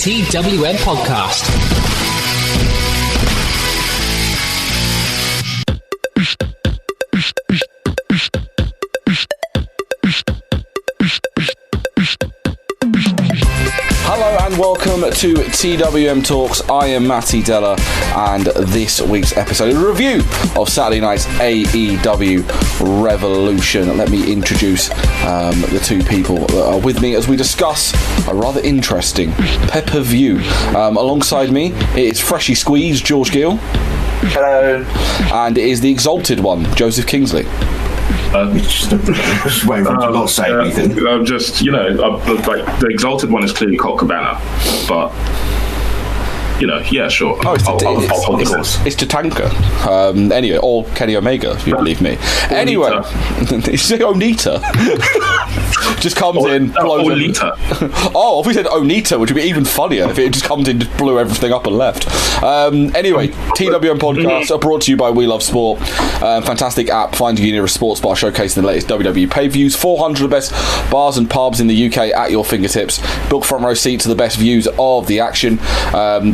TWM Podcast. Hello and welcome to TWM Talks. I am Matty Deller, and this week's episode is a review of Saturday night's AEW Revolution. Let me introduce the two people that are with me as we discuss a rather interesting pay-per-view. Alongside me, it is freshly squeezed George Geal. Hello. And it is the exalted one, Joseph Kingsley. Just waiting for him to not say anything. Like the exalted one is clearly Colt Cabana, but yeah, sure. Oh, I'll hold the course. It's Tatanka. Anyway, or Kenny Omega, if you believe me. Anyway, it's Onita. Just comes in, blows Onita. Oh, if we said Onita, which would be even funnier if it just comes in, just blew everything up and left. Anyway, TWM Podcasts are brought to you by We Love Sport. Fantastic app, finding you near a sports bar, showcasing the latest WWE pay-per-views. 400 of the best bars and pubs in the UK at your fingertips. Book front row seat to the best views of the action.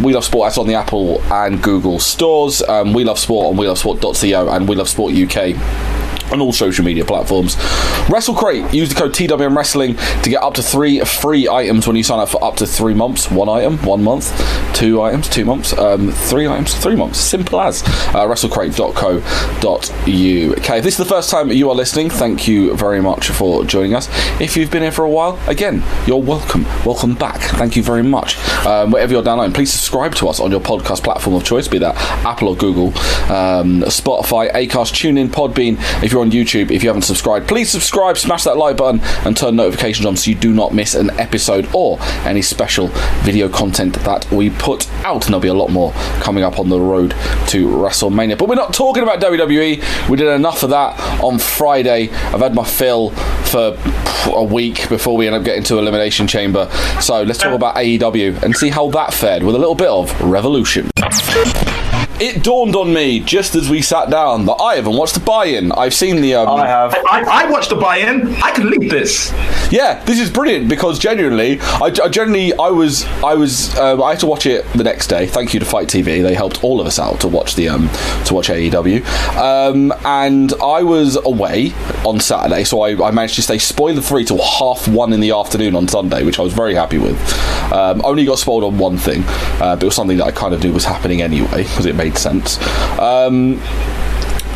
We Love Sport, that's on the Apple and Google stores. We Love Sport on welovesport.co and We Love Sport UK on all social media platforms. WrestleCrate, use the code TWM Wrestling to get up to 3 free items when you sign up for up to 3 months. 1 item, 1 month. 2 items, 2 months. 3 items, 3 months. Simple as. WrestleCrate.co.uk. If this is the first time you are listening, thank you very much for joining us. If you've been here for a while, again, you're welcome. Welcome back. Thank you very much. Wherever you're downloading, please subscribe to us on your podcast platform of choice, be that Apple or Google, Spotify, Acast, TuneIn, Podbean. If you're on YouTube, if you haven't subscribed, please subscribe, smash that like button and turn notifications on so you do not miss an episode or any special video content that we put out. And there'll be a lot more coming up on the road to WrestleMania. But we're not talking about WWE. We did enough of that on Friday. I've had my fill for a week before we end up getting to Elimination Chamber. So let's talk about AEW and see how that fared with a little bit of Revolution. It dawned on me just as we sat down that I haven't watched the buy-in. I've seen the... I have. I watched the buy-in. I can leave this. Yeah, this is brilliant because genuinely, I had to watch it the next day. Thank you to Fight TV. They helped all of us out to watch the to watch AEW. And I was away on Saturday, so I managed to stay spoiler-free till 1:30 in the afternoon on Sunday, which I was very happy with. Only got spoiled on one thing, but it was something that I kind of knew was happening anyway because it made sense. But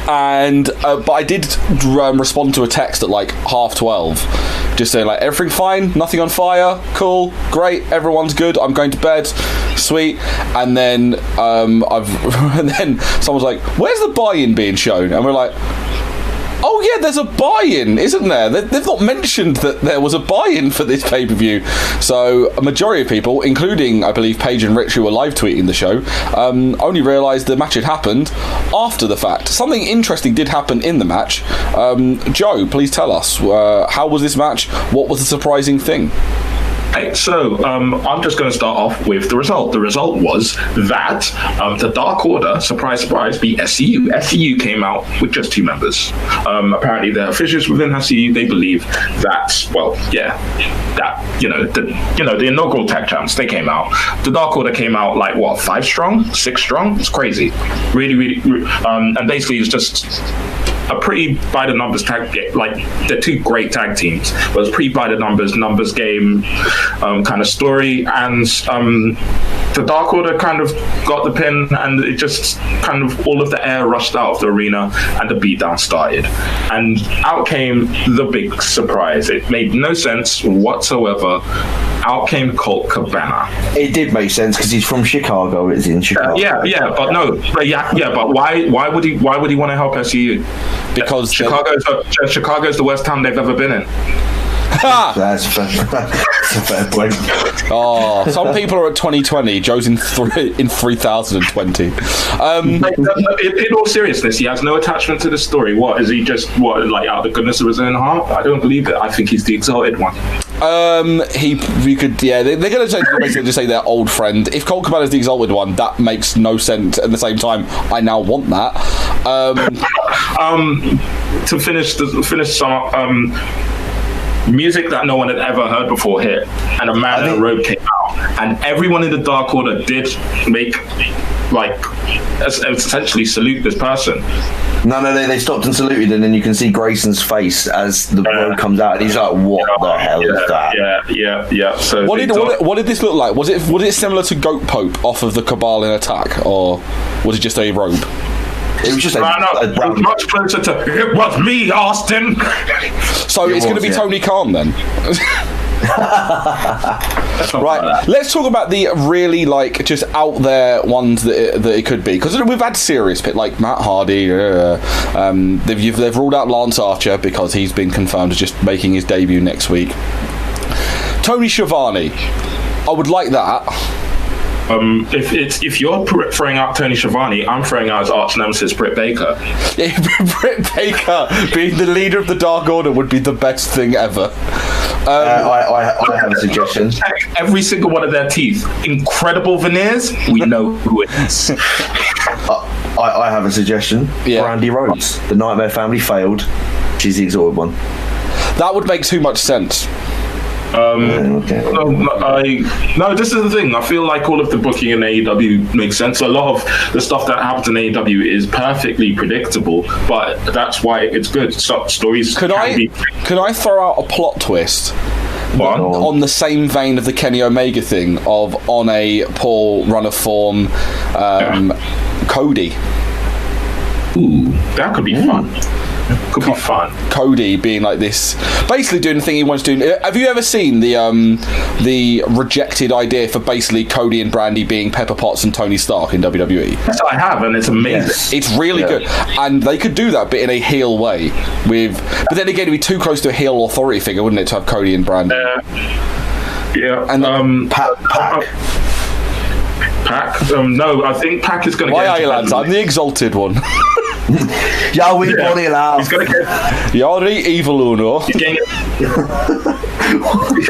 I did respond to a text at like 12:30, just saying like, everything fine, nothing on fire, cool, great, everyone's good, I'm going to bed, sweet. And then and then someone's like, where's the buy-in being shown? And we're like, oh yeah, there's a buy-in, isn't there? They've not mentioned that there was a buy-in for this pay-per-view. So a majority of people, including, I believe, Paige and Rich, who were live tweeting the show, only realised the match had happened after the fact. Something interesting did happen in the match. Joe, please tell us, how was this match? What was the surprising thing? Hey, so I'm just going to start off with the result. The result was that the Dark Order, surprise, surprise, beat SCU. SCU came out with just 2 members. Apparently, the officials within SCU, they believe that, the inaugural tag champs, they came out. The Dark Order came out like 5 strong, 6 strong. It's crazy, really, and basically it's just a pretty by the numbers tag game. Like, they're 2 great tag teams, but it's pretty by the numbers game kind of story. And the Dark Order kind of got the pin, and it just kind of all of the air rushed out of the arena, and the beatdown started. And out came the big surprise. It made no sense whatsoever. Out came Colt Cabana. It did make sense because he's from Chicago. It's in Chicago. But why would he want to help SCU? Because Chicago's the worst town they've ever been in. That's a fair point. Oh, some people are at 2020. Joe's in 3020. In all seriousnness, he has no attachment to the story. What is he? Just like out of the goodness of his own heart? I don't believe it. I think he's the exalted one. They're going to basically just say they're old friend. If Colt Cabana is the exalted one, that makes no sense. At the same time, I now want that. To finish some music that no one had ever heard before hit, and a man in a robe came out. and everyone in the Dark Order did make essentially salute this person. No, they stopped and saluted, and then you can see Grayson's face as the road comes out, and he's like, "What the hell is that?" Yeah. So what did this look like? Was it similar to Goat Pope off of the Cabal in Attack, or was it just a robe? It was just a brown. Much closer to it was me, Austin. So it's going to be Tony Khan then. Right, let's talk about the really just out there ones that it could be, because we've had serious pit like Matt Hardy. They've ruled out Lance Archer because he's been confirmed as just making his debut next week. Tony Schiavone, I would like that. If you're throwing out Tony Schiavone, I'm throwing out his arch nemesis Britt Baker. Yeah, Britt Baker being the leader of the Dark Order would be the best thing ever. I have a suggestion. Every single one of their teeth, incredible veneers. We know who it is. I have a suggestion. Yeah. Brandy Rhodes. The Nightmare family failed. She's the exalted one. That would make too much sense. No, this is the thing. I feel like all of the booking in AEW makes sense. A lot of the stuff that happens in AEW is perfectly predictable, but that's why it's good. Stories Could I throw out a plot twist? On the same vein of the Kenny Omega thing of on a poor run of form, Cody. Ooh, that could be fun. Could be fun. Cody being like this, basically doing the thing he wants to do. Have you ever seen the rejected idea for basically Cody and Brandy being Pepper Potts and Tony Stark in WWE? Yes, I have, and it's amazing. Yes. It's really good, and they could do that, but in a heel way. But then again, it'd be too close to a heel authority figure, wouldn't it, to have Cody and Brandy? And Pac. No, I think Pac is going to get. Why are you, lads? I'm the exalted one. Body laugh. He's going to get. Yari Evil Uno.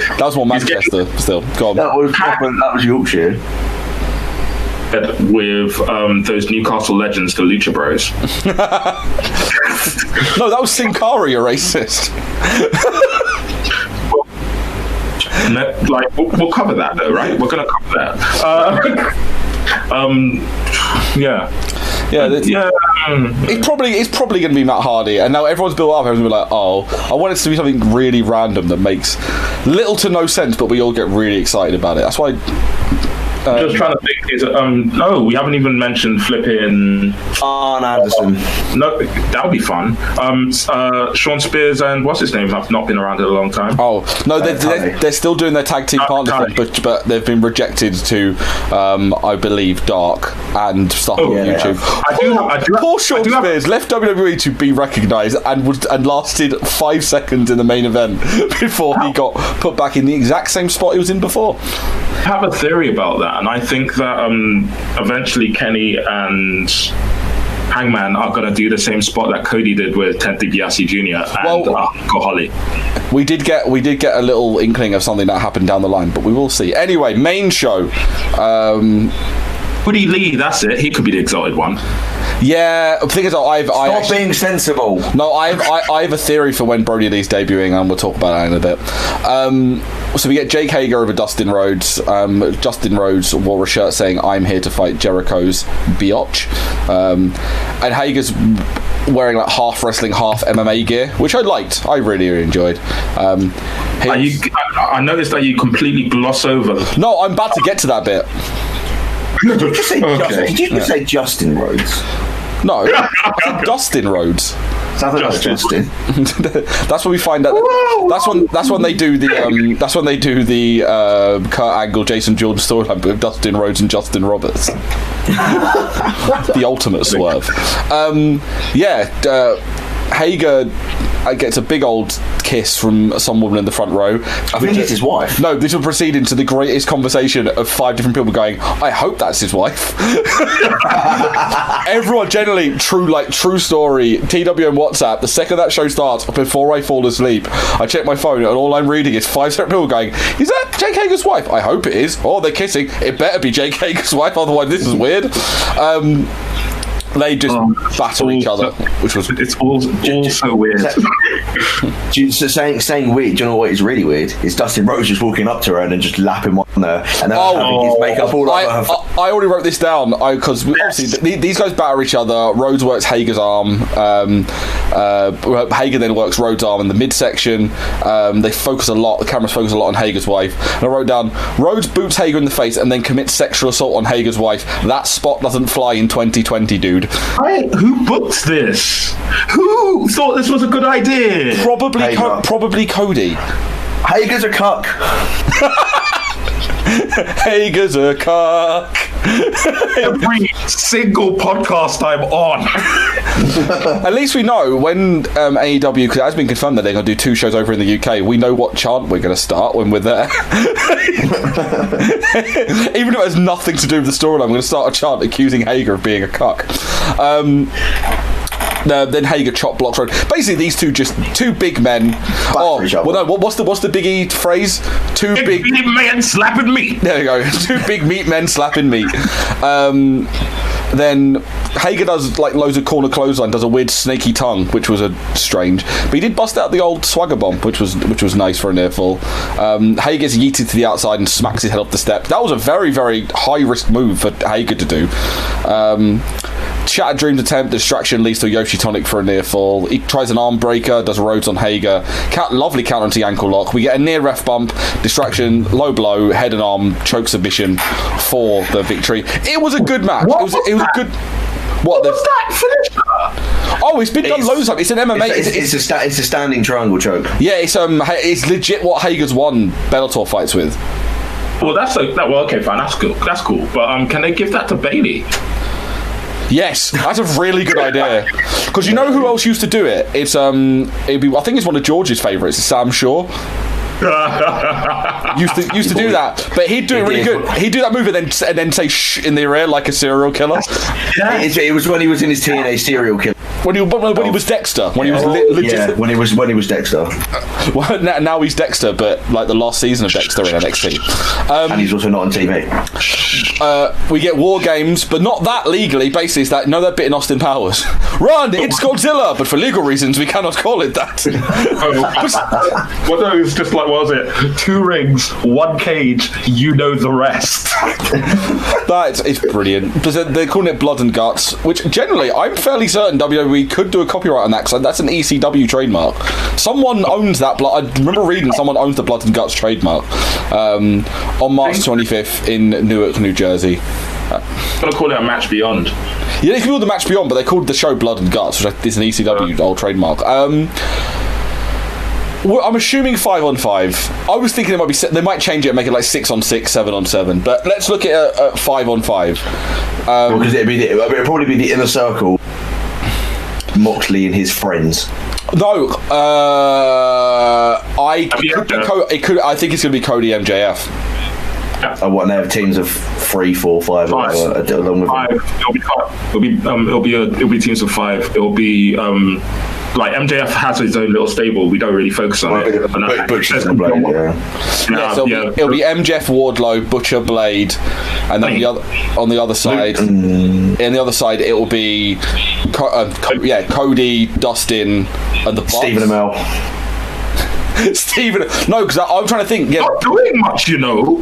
That was more Manchester still. Go on. That was Yorkshire. With those Newcastle legends, the Lucha Bros. No, that was Sin Cara, you racist. We'll cover that though, right? We're going to cover that. It's probably going to be Matt Hardy, and now everyone's built up. Everyone's going to be like, "Oh, I want it to be something really random that makes little to no sense," but we all get really excited about it. That's why. Just trying to think. No, we haven't even mentioned flipping Arn Anderson. No, that would be fun. Sean Spears and what's his name have not been around in a long time. Oh no, they're still doing their tag team partnership, but they've been rejected to, I believe, Dark and stuff on YouTube. Poor Sean Spears left WWE to be recognised and lasted 5 seconds in the main event before he got put back in the exact same spot he was in before. I have a theory about that, and I think that eventually Kenny and Hangman are going to do the same spot that Cody did with Ted DiBiase Jr. and Holly. We did get a little inkling of something that happened down the line, but we will see. Anyway, main show. Woody Lee, that's it. He could be the exalted one. Yeah, the thing is, Stop being sensible. No, I have a theory for when Brody Lee's debuting, and we'll talk about that in a bit. So we get Jake Hager over Dustin Rhodes. Dustin Rhodes wore a shirt saying, "I'm here to fight Jericho's biatch," and Hager's wearing like half wrestling, half MMA gear, which I liked. I really enjoyed. I noticed that you completely gloss over. No, I'm about to get to that bit. Did you just say Justin Rhodes? No, Dustin Rhodes. Sounds like Justin. That's when we find out. That's when they do the. That's when they do the Kurt Angle, Jason Jordan storyline with Dustin Rhodes and Justin Roberts. The ultimate swerve. Hager gets a big old kiss from some woman in the front row. I think it's his wife. No, this will proceed into the greatest conversation of 5 different people going, "I hope that's his wife." Everyone generally true story. TWM WhatsApp. The second that show starts, before I fall asleep, I check my phone and all I'm reading is 5 separate people going, "Is that Jake Hager's wife? I hope it is." Oh, they're kissing. It better be Jake Hager's wife, otherwise this is weird. They just battle each other, which was it's all so weird. saying weird. Do you know what is really weird? It's Dustin Rhodes just walking up to her and then just lapping on her, and then having his makeup all over her. I already wrote this down because obviously these guys batter each other. Rhodes works Hager's arm. Hager then works Rhodes' arm in the midsection. They focus a lot. The cameras focus a lot on Hager's wife. And I wrote down Rhodes boots Hager in the face and then commits sexual assault on Hager's wife. That spot doesn't fly in 2020, dude. Who booked this? Who thought this was a good idea? Probably Cody. Hager's a cuck. Hager's a cock. Every single podcast I'm on. At least we know when AEW, because it has been confirmed that they're going to do 2 shows over in the UK, we know what chant we're going to start when we're there. Even if it has nothing to do with the storyline, I'm going to start a chant accusing Hager of being a cuck. Then Hager chop blocks Rhodes. Basically, these two big men. What's the Big E phrase? Two big men slapping meat. There we go. 2 big meat men slapping meat. Then Hager does like loads of corner clothesline, does a weird snaky tongue, which was strange. But he did bust out the old swagger bomb, which was nice for a near fall. Hager gets yeeted to the outside and smacks his head off the step. That was a very, very high risk move for Hager to do. Shattered Dreams attempt, distraction leads to a Yoshi tonic for a near fall. He tries an arm breaker, does a Rhodes on Hager. Lovely counter into the ankle lock. We get a near ref bump, distraction, low blow, head and arm, choke submission for the victory. It was a good match. It was a good. What was that finisher? Oh, it's been done loads of times. It's an MMA. It's a standing triangle choke. Yeah, it's legit what Hager's won Bellator fights with. Well, okay, fine. That's cool. That's cool. But can they give that to Bailey? Yes, that's a really good idea. Because you know who else used to do it? I think it's one of George's favourites, Sam Shaw. used to do that, but he'd do it really good. He'd do that move and then say shh in their ear like a serial killer. Yeah. It was when he was in his TNA serial killer. When he was Dexter. When he was legit. When he was Dexter. Well, now he's Dexter, but like the last season of Dexter in NXT. And he's also not on TV. We get War Games, but not that legally. Basically, it's that that bit in Austin Powers. Run! It's Godzilla, but for legal reasons, we cannot call it that. Well, no, it's just like, what was it? 2 rings, 1 cage, you know the rest. It's brilliant. They're calling it Blood and Guts, which generally I'm fairly certain WWE could do a copyright on that, because that's an ECW trademark. Someone owns that. I remember reading someone owns the Blood and Guts trademark on March 25th in Newark, New Jersey. I'm going to call it a Match Beyond. Yeah, they called the Match Beyond, but they called the show Blood and Guts, which is an ECW old trademark. I'm assuming 5-on-5. I was thinking they might change it and make it like 6-on-6, 7-on-7. But let's look at 5-on-5. Because it'd probably be the Inner Circle, Moxley and his friends. No, I think it's going to be Cody MJF. What, they have teams of 3, 4, 5 along with 5. It'll be teams of 5. It'll be like MJF has his own little stable. We don't really focus on it. It'll be MJF, Wardlow, Butcher, Blade, and then on the other side, it will be Cody, Dustin, and the Bucks. Stephen Amell. Stephen, no, because I'm trying to think. Yeah, not doing much, you know.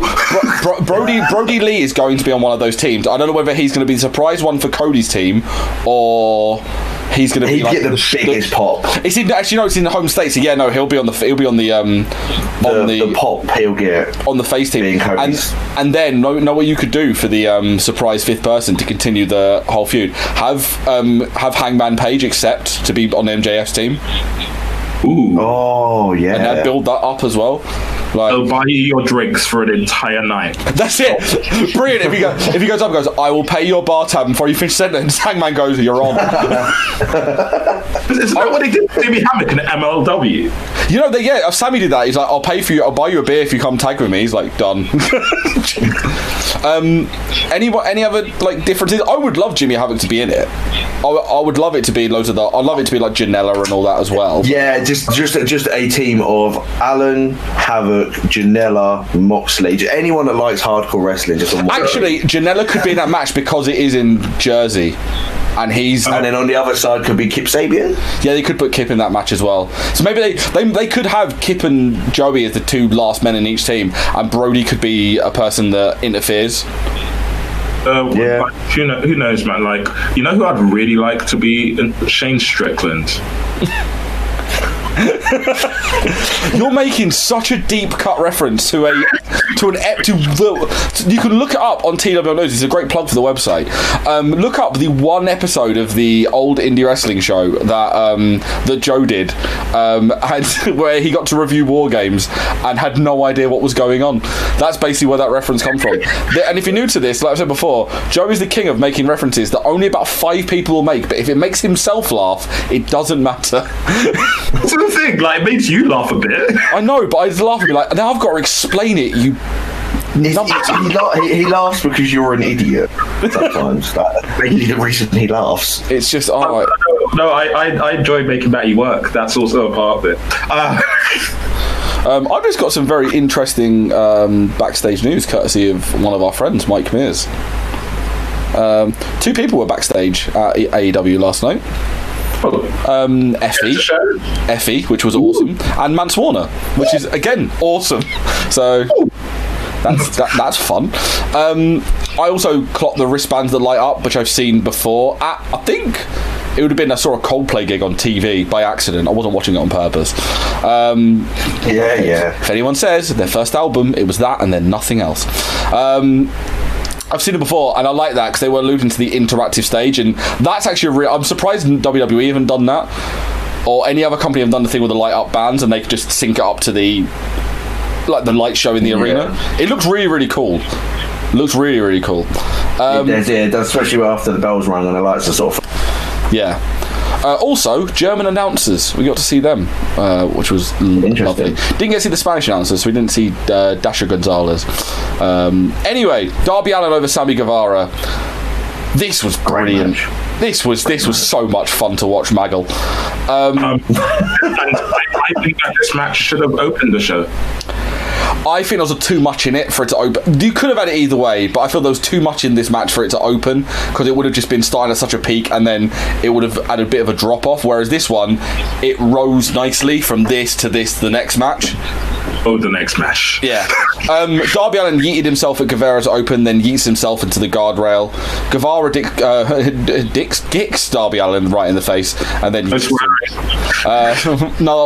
Brody Lee is going to be on one of those teams. I don't know whether he's going to be the surprise one for Cody's team, or he's going to be like get the biggest pop. It's in the home state. So yeah, no, he'll be on the pop. He'll get on the face team, and then know what you could do for the surprise 5th person to continue the whole feud. Have Hangman Page accept to be on the MJF's team. Ooh. Oh yeah, and build that up as well. They'll buy you your drinks for an entire night. That's it. Brilliant. If he goes up and goes, I will pay your bar tab before you finish sentence. Hangman goes, you're on. Isn't that what they did to Jimmy Hammock in MLW? You know, Sammy did that. He's like, I'll buy you a beer if you come tag with me. He's like, done. Any other like differences? I would love Jimmy Havoc to be in it. I would love it to be loads of I'd love it to be like Janela and all that as well. Yeah, just a team of Alan, Havoc, book Janela, Moxley, anyone that likes hardcore wrestling. Actually, Janela could be in that match because it is in Jersey. And then on the other side could be Kip Sabian. Yeah, they could put Kip in that match as well. So maybe they could have Kip and Joey as the two last men in each team, and Brody could be a person that interferes. Yeah. Who knows, man? Like, you know who I'd really like to be? Shane Strickland. You're making such a deep cut reference to you can look it up on TWM News. It's a great plug for the website. Look up the one episode of the old indie wrestling show that Joe did, where he got to review War Games and had no idea what was going on. That's basically where that reference comes from. And if you're new to this, like I said before, Joe is the king of making references that only about 5 people will make, but if it makes himself laugh, it doesn't matter. That's the thing, like, it makes you laugh a bit. I know, but I just laugh at me like, now I've got to explain it, you... He laughs because you're an idiot sometimes. That's really the reason he laughs. It's just, I enjoy making Matty work. That's also a part of it. I've just got some very interesting backstage news courtesy of one of our friends, Mike Mears. 2 people were backstage at AEW last night. Effie, which was awesome, and Mance Warner, which is again awesome. So that's fun. I also clocked the wristbands that light up, which I've seen before. I think it would have been I saw a Coldplay gig on TV by accident. I wasn't watching it on purpose. If anyone says their first album, it was that and then nothing else. I've seen it before, and I like that because they were alluding to the interactive stage, and that's actually I'm surprised WWE haven't done that, or any other company have done the thing with the light up bands, and they could just sync it up to the light show in the arena. It looks really, really cool. It does, especially after the bells rang and the lights are sort of. Yeah. Also, German announcers. We got to see them, which was lovely. Didn't get to see the Spanish announcers, so we didn't see Dasha Gonzalez. Anyway, Darby Allin over Sammy Guevara. This was brilliant. This was so much fun to watch, Maggle. And I think that this match should have opened the show. I think there was too much in it for it to open. You could have had it either way, but I feel there was too much in this match for it to open, because it would have just been starting at such a peak and then it would have had a bit of a drop off, whereas this one, it rose nicely from this to the next match. Oh, the next match. Yeah. Darby Allin yeeted himself at Guevara's open, then yeets himself into the guardrail. Guevara kicks Darby Allin right in the face, and then no,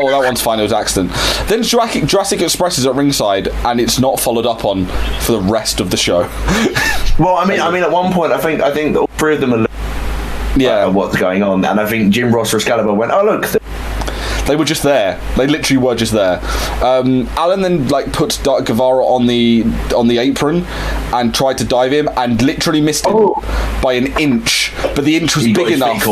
that one's fine. It was accident. Then Jurassic Express is at ringside, and it's not followed up on for the rest of the show. Well, I mean, at one point, I think all 3 of them are. What's going on? And I think Jim Ross or Excalibur went, "Oh look." They were just there. They literally were just there. Allin then put Guevara on the apron and tried to dive him and literally missed him by an inch. But the inch was big enough.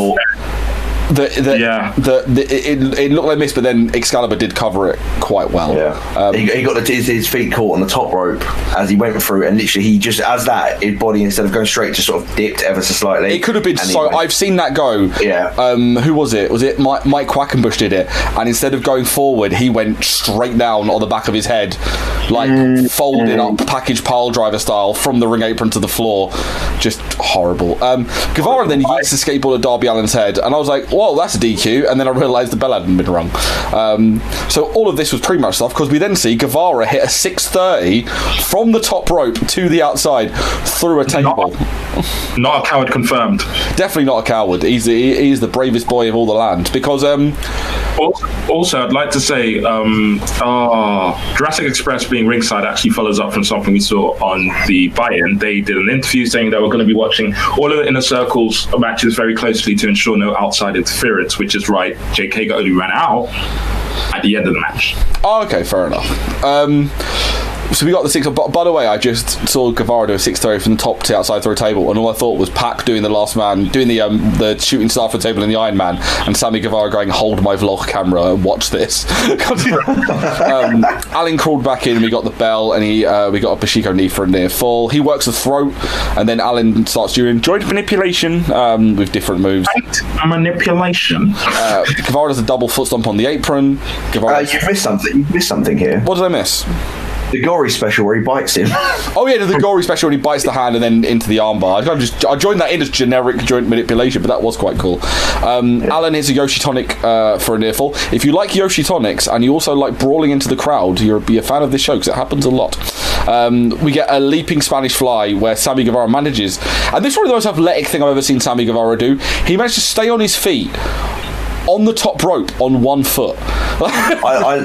It looked like a miss, but then Excalibur did cover it quite well. Yeah, he got his feet caught on the top rope as he went through, and literally he just, as that, his body, instead of going straight, just sort of dipped ever so slightly. It could have been I've seen that go. Yeah. Who was it? Was it Mike Quackenbush did it? And instead of going forward, he went straight down on the back of his head, folded up, package pile driver style, from the ring apron to the floor. Just horrible. Guevara then yeets the skateboard at Darby Allin's head, and I was like, whoa, that's a DQ, and then I realised the bell hadn't been rung. So all of this was pretty much stuff, because we then see Guevara hit a 630 from the top rope to the outside through a table. Not a coward confirmed. Definitely not a coward. He's the bravest boy of all the land, because also I'd like to say Jurassic Express being ringside actually follows up from something we saw on the buy-in. They did an interview saying they were going to be watching all of the Inner Circles matches very closely to ensure no outside interference, which is right. Jake Hager only ran out at the end of the match. Oh, okay, fair enough. So we got the 6. By the way, I just saw Guevara do a 630 from the top to outside throw table, and all I thought was Pac doing the last man, doing the shooting star for the table in the Iron Man, and Sammy Guevara going, hold my vlog camera and watch this. Allen crawled back in, and we got the bell, and we got a Bashiko knee for a near fall. He works the throat, and then Allen starts doing joint manipulation with different moves. Manipulation. Guevara does a double foot stomp on the apron. You've missed something. You've missed something here. What did I miss? The Gory special where he bites him. Oh yeah, the Gory special when he bites the hand and then into the armbar. I joined that in as generic joint manipulation, but that was quite cool. Allen hits a Yoshi Tonic for a near fall. If you like Yoshi Tonics and you also like brawling into the crowd, you'll be a fan of this show because it happens a lot. We get a leaping Spanish fly where Sammy Guevara manages, and this is probably the most athletic thing I've ever seen Sammy Guevara do. He managed to stay on his feet on the top rope on one foot. I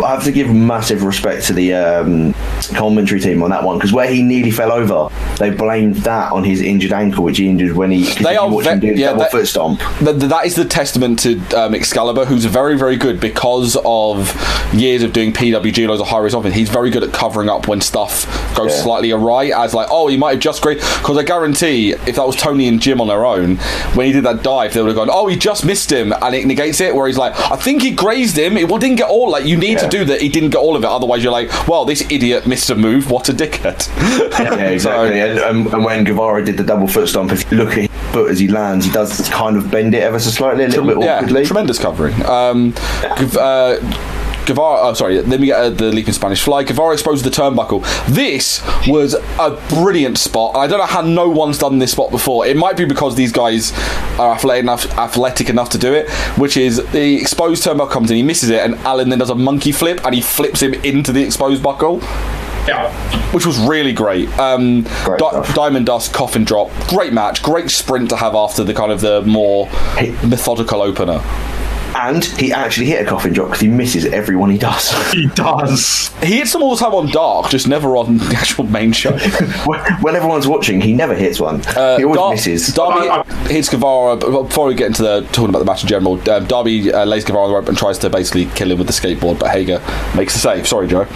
have to give massive respect to the commentary team on that one, because where he nearly fell over, they blamed that on his injured ankle, which he injured when he double foot stomp. That is the testament to Excalibur, who's very, very good because of years of doing PWG loads of high risk offense. He's very good at covering up when stuff goes slightly awry, as like, oh, he might have just grazed, because I guarantee if that was Tony and Jim on their own, when he did that dive, they would have gone, oh, he just missed him, and it negates it, where he's like, I think he grazed him, it didn't get all, like, you need to do that, he didn't get all of it, otherwise you're like, well, this idiot missed a move, what a dickhead. Yeah, exactly. And when Guevara did the double foot stomp, if you look at his foot as he lands, he does kind of bend it ever so slightly, a little bit awkwardly. Tremendous covering. Guevara, then we get the leaping Spanish fly. Guevara exposed the turnbuckle. This was a brilliant spot. I don't know how no one's done this spot before. It might be because these guys are athletic enough to do it, which is the exposed turnbuckle comes in, he misses it, and Allen then does a monkey flip, and he flips him into the exposed buckle. Yeah. Which was really great. Diamond Dust, coffin drop. Great match. Great sprint to have after the kind of the more methodical opener. And he actually hit a coffin drop because he misses everyone he does. He does. He hits them all the time on Dark, just never on the actual main show. When everyone's watching, he never hits one. He always misses. Darby hits Guevara. Before we get into talking about the match in general, Darby lays Guevara on the rope and tries to basically kill him with the skateboard, but Hager makes the save. Sorry, Joe.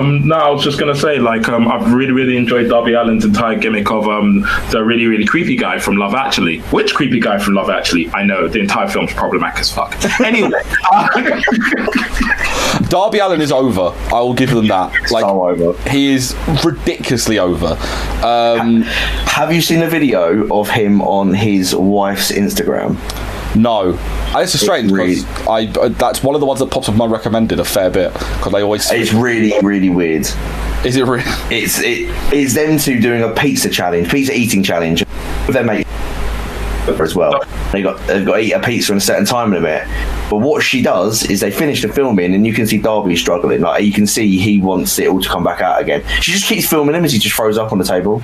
No, I was just gonna say, like, I've really, really enjoyed Darby Allin's entire gimmick of the really, really creepy guy from Love Actually. Which creepy guy from Love Actually? I know the entire film's problematic as fuck. Anyway, Darby Allin is over. I will give them that. Like, so over. He is ridiculously over. Have you seen a video of him on his wife's Instagram? No, and it's strange because that's one of the ones that pops up my recommended a fair bit because they always. It's really, really weird. Is it really? It's them two doing a pizza eating challenge with their mate as well. They've got to eat a pizza in a certain time limit. But what she does is they finish the filming and you can see Darby struggling. Like, you can see he wants it all to come back out again. She just keeps filming him as he just throws up on the table.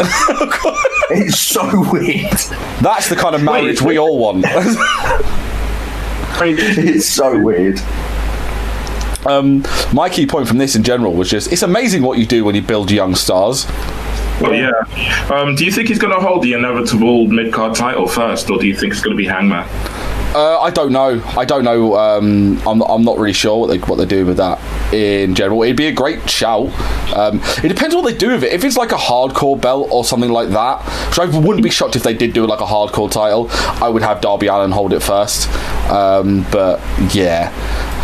It's so weird. That's the kind of marriage we all want. It's so weird. My key point from this in general was just, it's amazing what you do when you build young stars. Well, yeah. Do you think he's going to hold the inevitable mid-card title first, or do you think it's going to be Hangman? I don't know. I'm not really sure what they're doing with that in general. It'd be a great shout. It depends what they do with it. If it's like a hardcore belt or something like that, which I wouldn't be shocked if they did do like a hardcore title, I would have Darby Allin hold it first. But yeah.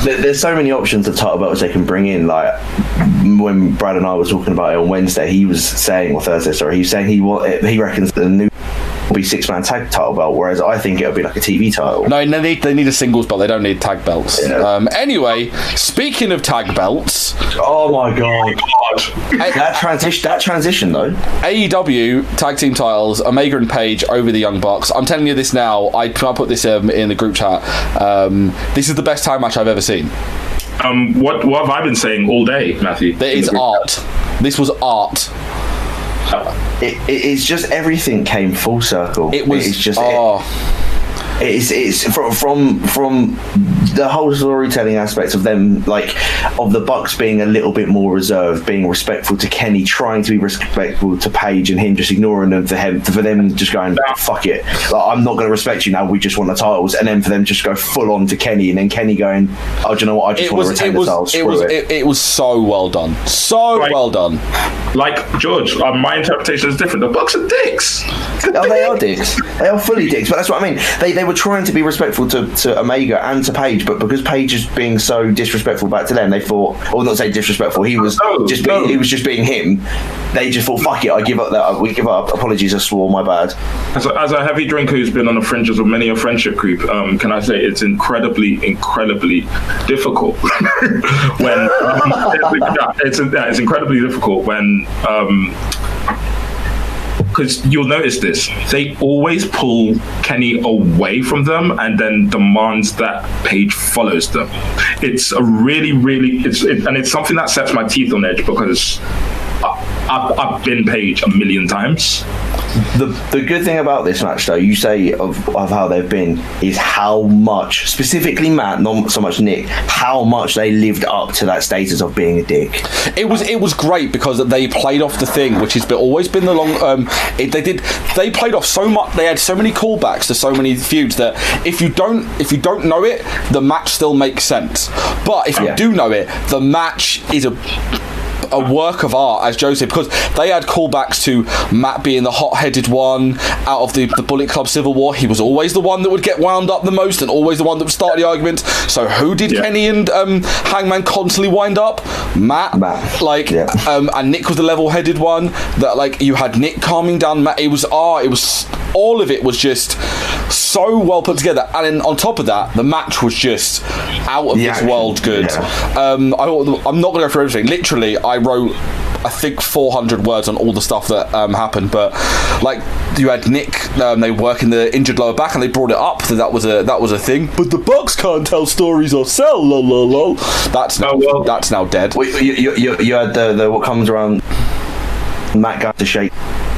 There's so many options of title belts they can bring in. Like when Brad and I were talking about it on Wednesday, he was saying, or Thursday, sorry, he was saying he reckons the new will be 6-man tag title belt, whereas I think it'll be like a TV title. No, they need a singles belt. They don't need tag belts. Yeah. Anyway, speaking of tag belts, oh my god, that transition though. AEW tag team titles, Omega and Page over the Young Bucks. I'm telling you this now. I put this in the group chat. This is the best tag match I've ever seen. What have I been saying all day, Matthew? There is art. This was art. It's just everything came full circle. It was. It's just. It's from the whole storytelling aspect of them, like of the Bucks being a little bit more reserved, being respectful to Kenny, trying to be respectful to Paige, and him just ignoring them for them just going, fuck it, like, I'm not going to respect you now, we just want the titles, and then for them just go full on to Kenny, and then Kenny going, oh, do you know what, I just want to retain the titles. It was so well done, well done. Like George, my interpretation is different. The Bucks are dicks. Oh, they are dicks. They are fully dicks. But that's what I mean. They were trying to be respectful to Omega and to Paige, but because Paige is being so disrespectful back to them, they thought, or not say disrespectful, he was just being him. They just thought, fuck it, I give up that. We give up. Apologies, I swore. My bad. As a heavy drinker who's been on the fringes of many a friendship group, can I say it's incredibly difficult when it's incredibly difficult when. Because you'll notice this, they always pull Kenny away from them and then demands that Paige follows them. It's a really, and it's something that sets my teeth on edge because I've been Paige a million times. The good thing about this match, though, you say of how they've been, is how much, specifically Matt, not so much Nick, how much they lived up to that status of being a dick. It was great because they played off the thing, which has always been the long. They played off so much. They had so many callbacks to so many feuds that if you don't know it, the match still makes sense. But if you do know it, the match is a work of art, as Joseph, because they had callbacks to Matt being the hot-headed one out of the Bullet Club Civil War. He was always the one that would get wound up the most and always the one that would start the arguments. So who did Kenny and Hangman constantly wind up? Matt. And Nick was the level-headed one. That, like, you had Nick calming down Matt. It was all of it was just so well put together, and then on top of that, the match was just out of this world good. I'm not going to go through everything. Literally, I wrote, I think, 400 words on all the stuff that happened, but like you had Nick, they work in the injured lower back, and they brought it up that was a thing. But the Bucks can't tell stories or sell. Lol. That's now dead. You had the what comes around Matt going to shake.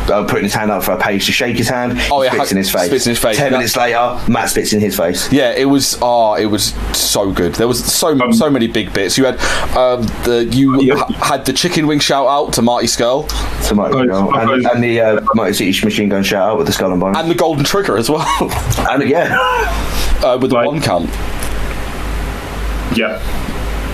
Putting his hand up for a Paige to shake his hand. Spits in his face. 10 minutes later, Matt spits in his face. Yeah, it was so good. There was so many big bits. You had had the chicken wing shout out to Marty Skull, and the Motor City Machine Gun shout out with the Skull and Bones, and the Golden Trigger as well. And with the 1 count. Yeah.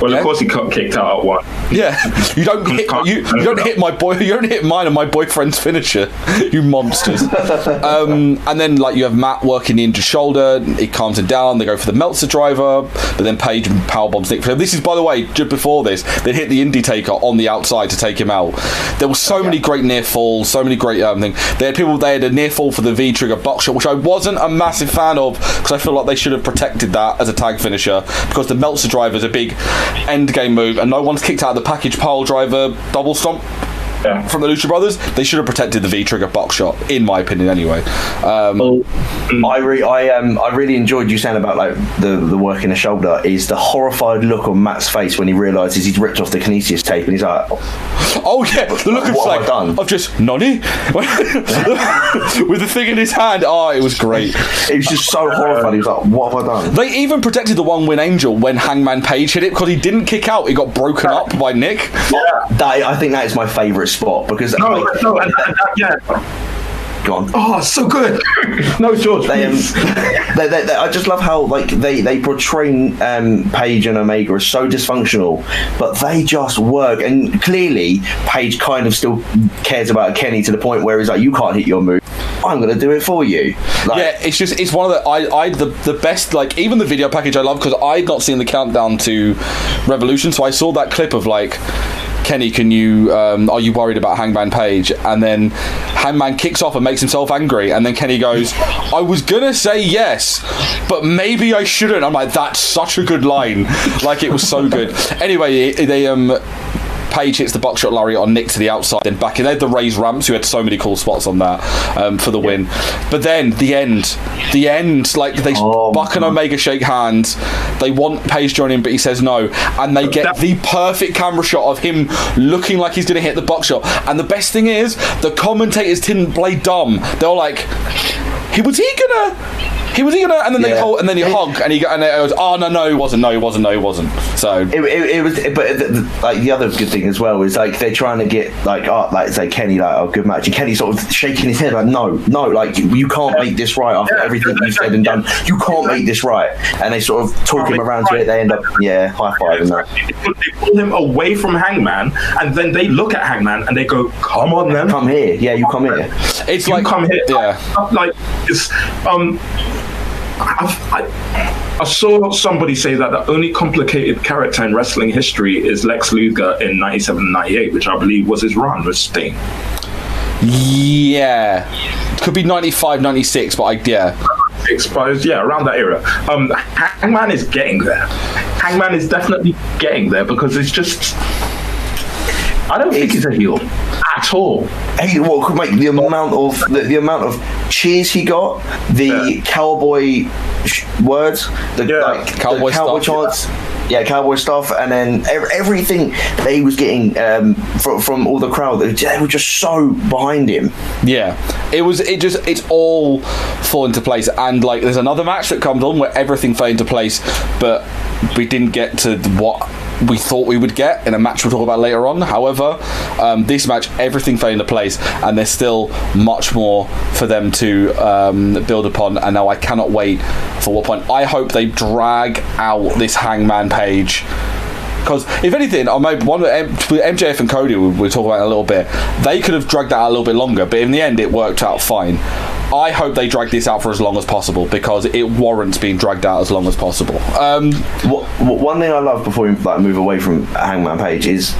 Well, of course he got kicked out at 1. Yeah, you don't hit my boy. You don't hit mine and my boyfriend's finisher. You monsters. And then like you have Matt working the injured shoulder. It calms him down. They go for the Meltzer driver, but then Paige powerbombs Nick. This is, by the way, just before this, they hit the Indie Taker on the outside to take him out. There were so many great near falls, so many great things. They had a near fall for the V trigger buckshot, which I wasn't a massive fan of because I feel like they should have protected that as a tag finisher because the Meltzer driver is a big end game move, and no one's kicked out of the package pile driver double stomp from the Lucha Brothers. They should have protected the V-trigger buckshot, in my opinion, anyway. I really enjoyed you saying about like the work in the shoulder. Is the horrified look on Matt's face when he realises he's ripped off the Canisius tape, and he's like, "Oh yeah, the look of like I've just nonny with the thing in his hand." Oh, it was great. It was just so horrified. He was like, "What have I done?" They even protected the one-win Angel when Hangman Page hit it because he didn't kick out. He got broken up by Nick. I think that is my favourite spot because go on. Oh, so good. No, George. I just love how like they portray Paige and Omega as so dysfunctional, but they just work. And clearly, Paige kind of still cares about Kenny to the point where he's like, "You can't hit your move. I'm going to do it for you." Like, yeah, it's one of the best. Like even the video package I love because I'd not seen the countdown to Revolution, so I saw that clip of like, Kenny, can you are you worried about Hangman Page? And then Hangman kicks off and makes himself angry, and then Kenny goes, I was gonna say yes, but maybe I shouldn't. I'm like, that's such a good line. Like, it was so good. Anyway, they Page hits the buckshot lariat on Nick to the outside, then back in. They had the raised ramps, who had so many cool spots on that for the win. But then the end, like they Buck and Omega shake hands. They want Page joining, but he says no, and they get the perfect camera shot of him looking like he's going to hit the buckshot. And the best thing is, the commentators didn't play dumb. They were like, was he gonna Was he gonna? And then they hold, and then he hug, and he goes, "Oh no, he wasn't. No, he wasn't." So it was. But like the other good thing as well is like they're trying to get say Kenny good match, and Kenny sort of shaking his head like no, like you can't make this right after everything you've said and done. You can't make this right, and they sort of talk him around to it. They end up high fiving that. They pull him away from Hangman, and then they look at Hangman and they go, "Come on, then, come here. Yeah, you come here." It's you like come here. Yeah, like it's I saw somebody say that the only complicated character in wrestling history is Lex Luger in 97 and 98, which I believe was his run with Sting. Yeah. Could be 95, 96, but Exposed, around that era. Hangman is getting there. Hangman is definitely getting there because it's just... I don't think he's a heel at all. Hey, what could make the amount of cheers he got, the cowboy words, the cowboy chants, cowboy stuff, and then everything that he was getting from all the crowd. They were just so behind him. Yeah, it's all fall into place, and like there's another match that comes on where everything fell into place, but we didn't get to what we thought we would get in a match we'll talk about later on. However, this match, everything fell into place, and there's still much more for them to build upon, and now I cannot wait for what point. I hope they drag out this Hangman page, because if anything, MJF and Cody, we'll talk about in a little bit, they could have dragged that out a little bit longer, but in the end it worked out fine. I hope they drag this out for as long as possible, because it warrants being dragged out as long as possible. One thing I love before we move away from Hangman Page is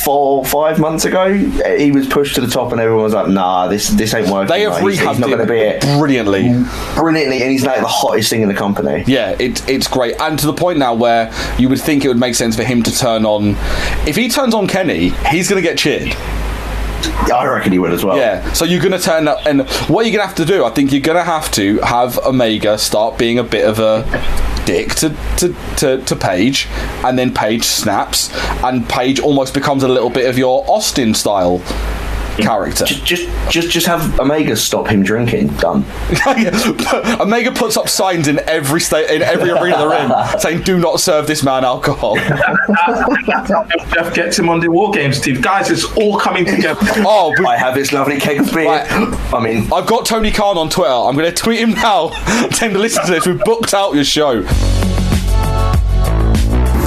4 or 5 months ago he was pushed to the top and everyone was like, nah, this ain't working. They have rehabbed him brilliantly, and he's like the hottest thing in the company. Yeah, it's great, and to the point now where you would think it would make sense for him to turn on. If he turns on Kenny, he's going to get cheered. I reckon he would as well. Yeah, so you're going to turn up, and what you're going to have to do, I think you're going to have Omega start being a bit of a dick to Paige, and then Paige snaps, and Paige almost becomes a little bit of your Austin style character. Just have Omega stop him drinking. Done. Omega puts up signs in every arena they're in saying, "Do not serve this man alcohol." Jeff gets him on the War Games team. Guys, it's all coming together. I have this lovely keg of beer. Right. I've got Tony Khan on Twitter. I'm going to tweet him now. Tell him to listen to this. We've booked out your show.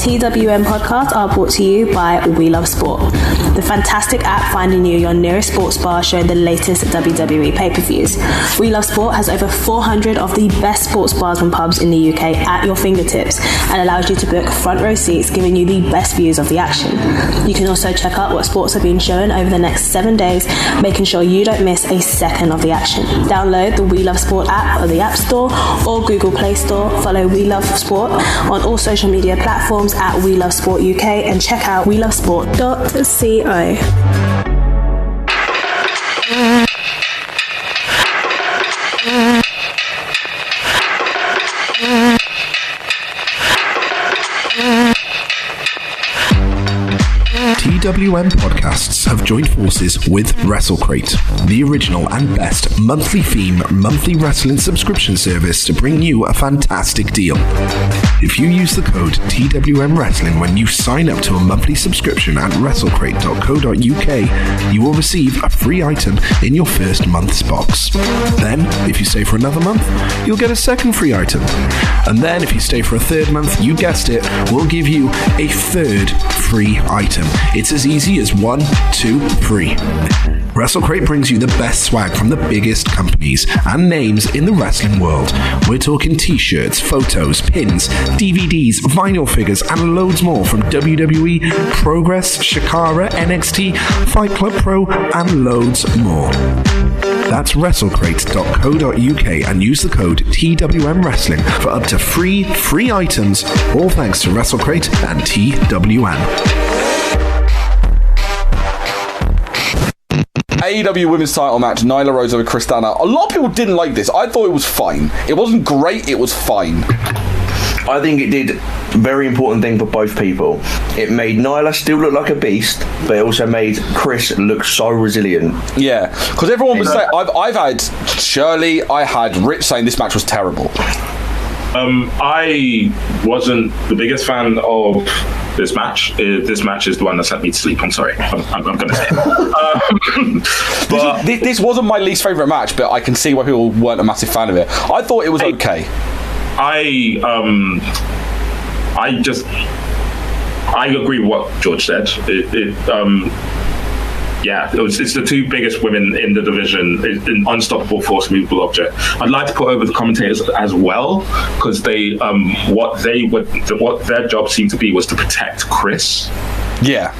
TWM podcasts are brought to you by We Love Sport, the fantastic app finding you your nearest sports bar showing the latest WWE pay-per-views. We Love Sport has over 400 of the best sports bars and pubs in the UK at your fingertips and allows you to book front row seats, giving you the best views of the action. You can also check out what sports are being shown over the next 7 days, making sure you don't miss a second of the action. Download the We Love Sport app on the App Store or Google Play Store. Follow We Love Sport on all social media platforms at We Love Sport UK and check out welovesport.co. TWM Podcasts have joined forces with WrestleCrate, the original and best monthly theme, monthly wrestling subscription service to bring you a fantastic deal. If you use the code TWM Wrestling when you sign up to a monthly subscription at WrestleCrate.co.uk, you will receive a free item in your first month's box. Then, if you stay for another month, you'll get a second free item. And then, if you stay for a third month, you guessed it, we'll give you a third free item. It's as easy as 1, 2, 3. WrestleCrate brings you the best swag from the biggest companies and names in the wrestling world. We're talking t-shirts, photos, pins, DVDs, vinyl figures, and loads more from WWE, Progress, Shakara, NXT, Fight Club Pro, and loads more. That's WrestleCrate.co.uk and use the code TWM Wrestling for up to free items, all thanks to WrestleCrate and TWM. AEW women's title match, Nyla Rose over Kris Statlander. A lot of people didn't like this. I thought it was fine. It wasn't great, it was fine. I think it did a very important thing for both people. It made Nyla still look like a beast, but it also made Kris look so resilient. Yeah, because everyone was saying, I've had Shirley, I had Rich saying this match was terrible. I wasn't the biggest fan of this match. This match is the one that's let me to sleep. I'm sorry. I'm going to say it. But this wasn't my least favourite match, but I can see why people weren't a massive fan of it. I thought it was okay. I agree with what George said. It's the two biggest women in the division, an unstoppable force, movable object. I'd like to put over the commentators as well, because they what their job seemed to be was to protect Kris. Yeah.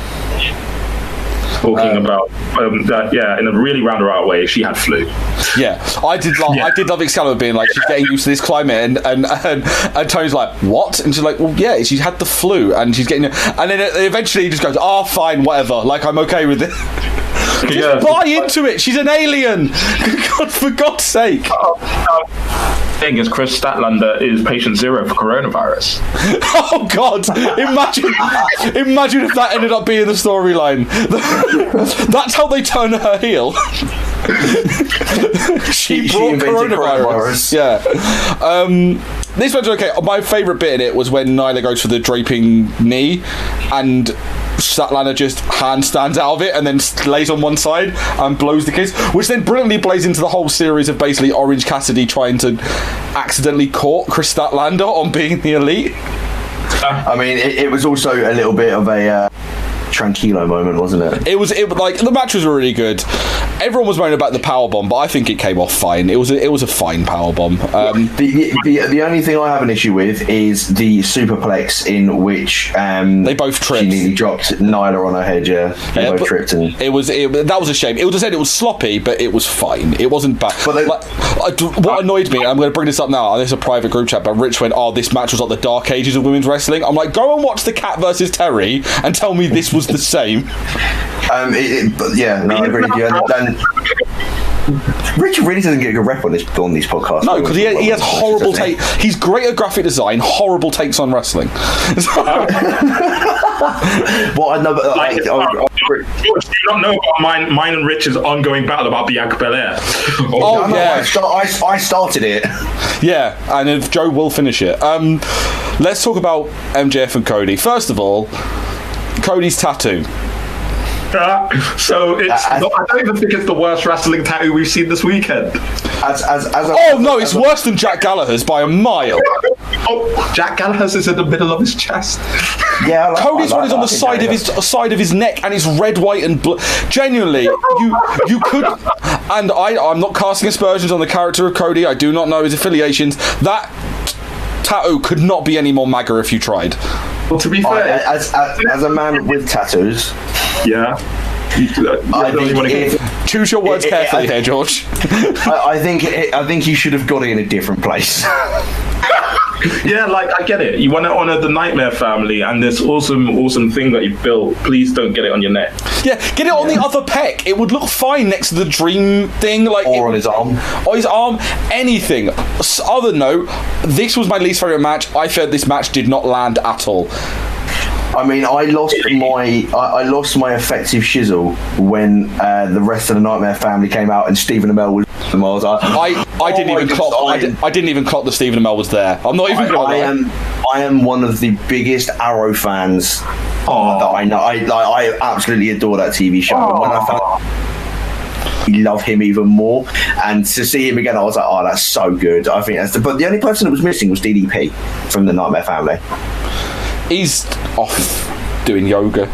Talking about that, in a really roundabout way, she had flu. Yeah, I did love Excalibur being like, she's getting used to this climate, and Tony's like, what? And she's like, well, yeah, she's had the flu, and she's getting, and then eventually he just goes, oh, fine, whatever, like, I'm okay with it. Just buy into it. She's an alien. God, for God's sake. Thing is, Kris Statlander is patient zero for coronavirus. Oh God! Imagine if that ended up being the storyline. That's how they turn her heel. she brought coronavirus. Yeah. This one's okay. My favourite bit in it was when Nyla goes for the draping knee, and Statlander just handstands out of it and then lays on one side and blows the kiss, which then brilliantly plays into the whole series of basically Orange Cassidy trying to accidentally caught Kris Statlander on being the elite. I mean, it was also a little bit of a tranquilo moment, wasn't it? It was like the match was really good. Everyone was moaning about the powerbomb, but I think it came off fine. It was a fine powerbomb. The only thing I have an issue with is the superplex in which they both tripped. She nearly dropped Nyla on her head. They both tripped, and that was a shame. It was sloppy, but it was fine. It wasn't bad. But what annoyed me, and I'm going to bring this up now. This is a private group chat, but Rich went, "Oh, this match was like the dark ages of women's wrestling." I'm like, go and watch the Cat versus Terry and tell me this was the same. I agree with you. Richard really doesn't get a good rep on these podcasts. No, because he has horrible takes. He's great at graphic design, horrible takes on wrestling. What I know, do you not know about mine and Richard's ongoing battle about Bianca Belair? I started it. Yeah, and if Joe will finish it. Let's talk about MJF and Cody. First of all, Cody's tattoo. So I don't even think it's the worst wrestling tattoo we've seen this weekend. It's worse than Jack Gallagher's by a mile. Jack Gallagher's is in the middle of his chest. Yeah, Cody's one is on the side of his neck, and it's red, white, and blue. Genuinely, you could. And I'm not casting aspersions on the character of Cody. I do not know his affiliations. That tattoo could not be any more MAGA if you tried. Well, to be fair, as a man with tattoos, choose your words carefully here, George. I think you should have got it in a different place. Yeah, like, I get it. You want to honour the Nightmare family and this awesome thing that you built. Please don't get it on your neck. Yeah, get it on the other pec. It would look fine next to the dream thing. Or on his arm. Or his arm. Anything. Other note, this was my least favourite match. I felt this match did not land at all. I mean, I lost my effective shizzle when the rest of the Nightmare family came out and Stephen Amell was. I didn't even clock that Stephen Amell was there. I'm not even. I am one of the biggest Arrow fans that I know. I absolutely adore that TV show. And when I found love him even more, and to see him again, I was like, oh, that's so good. I think that's but the only person that was missing was DDP from the Nightmare family. He's off doing yoga.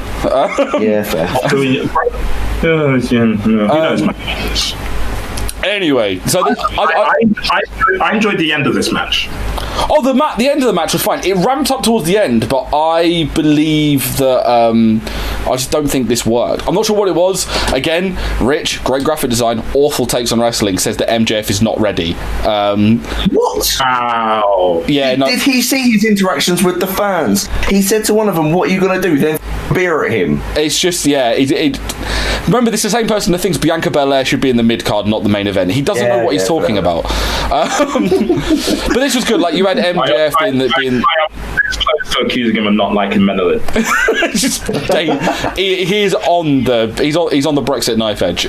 Yeah, fair. Anyway, so I enjoyed the end of this match. Oh, the end of the match was fine. It ramped up towards the end, but I believe that I just don't think this worked. I'm not sure what it was. Again, Rich, great graphic design, awful takes on wrestling, says that MJF is not ready. What? Wow. Yeah. Did he see his interactions with the fans? He said to one of them, "What are you going to do?" Then beer at him. It's just, remember, this is the same person that thinks Bianca Belair should be in the mid-card, not the main event. He doesn't know what he's talking about. But this was good. Like, you had MJF being... for accusing him of not liking Menelin. He's on the Brexit knife edge.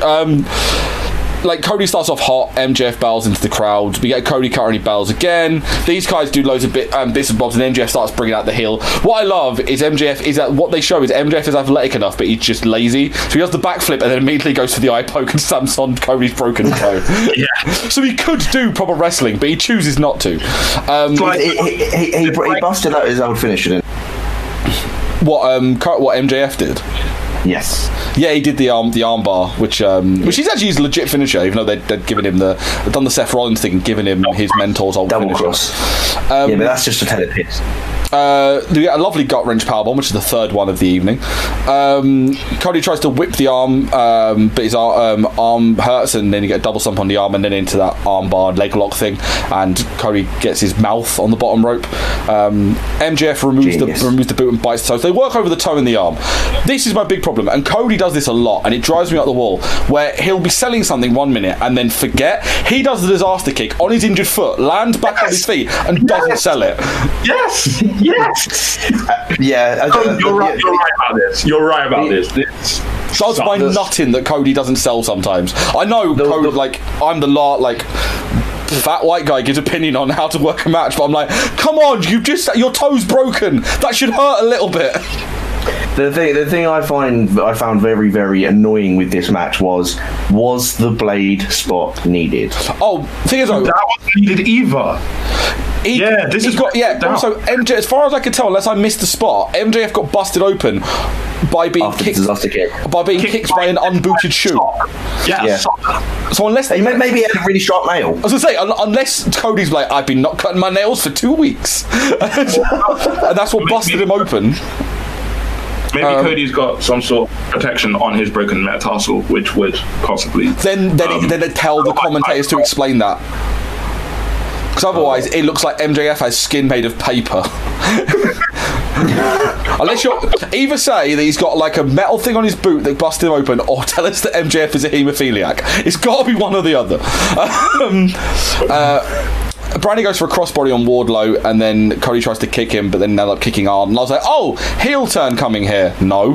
Like, Cody starts off hot, MJF bows into the crowd, we get Cody cut and he bows again. These guys do loads of bits and bobs, and MJF starts bringing out the heel. What I love is what they show is MJF is athletic enough, but he's just lazy, so he does the backflip and then immediately goes for the eye poke and stamps on Cody's broken toe. Yeah. So he could do proper wrestling, but he chooses not to. He busted out his old finisher, didn't he? What MJF did? Yes. Yeah, he did the arm bar, which he's actually his legit finisher, even though they'd given him they'd done the Seth Rollins thing and given him his mentor's old double finisher. Cross. Yeah, but that's just a ten piss. We get a lovely gut wrench powerbomb, which is the third one of the evening. Cody tries to whip the arm, but his arm hurts, and then you get a double stomp on the arm, and then into that arm bar leg lock thing, and Cody gets his mouth on the bottom rope. MJF removes the boot and bites the toe. So they work over the toe and the arm. This is my big problem, and Cody does this a lot, and it drives me up the wall, where he'll be selling something 1 minute and then forget. He does the disaster kick on his injured foot, lands back on his feet, and doesn't sell it. Yes. Yeah. You're right about this. You're right about this. Does my nutting that Cody doesn't sell sometimes. I know Cody, like, I'm the fat white guy gives opinion on how to work a match, but I'm like, come on, your toe's broken. That should hurt a little bit. The thing I found very, very annoying with this match was the blade spot needed? Oh, thing is, that wasn't needed either. Also, MJ, as far as I could tell, unless I missed the spot, MJF got busted open by being kicked by an unbooted shoe. Yeah. So unless maybe he had a really sharp nail. I was gonna say, unless Cody's like, I've been not cutting my nails for 2 weeks, and that's what busted him open. Maybe Cody's got some sort of protection on his broken metatarsal, which would possibly. Then they tell the commentators to explain that. Because otherwise, it looks like MJF has skin made of paper. Unless you're either say that he's got like a metal thing on his boot that busted him open, or tell us that MJF is a haemophiliac. It's got to be one or the other. Brandi goes for a crossbody on Wardlow, and then Cody tries to kick him, but then they end up kicking Arn. And I was like, oh, heel turn coming here. No.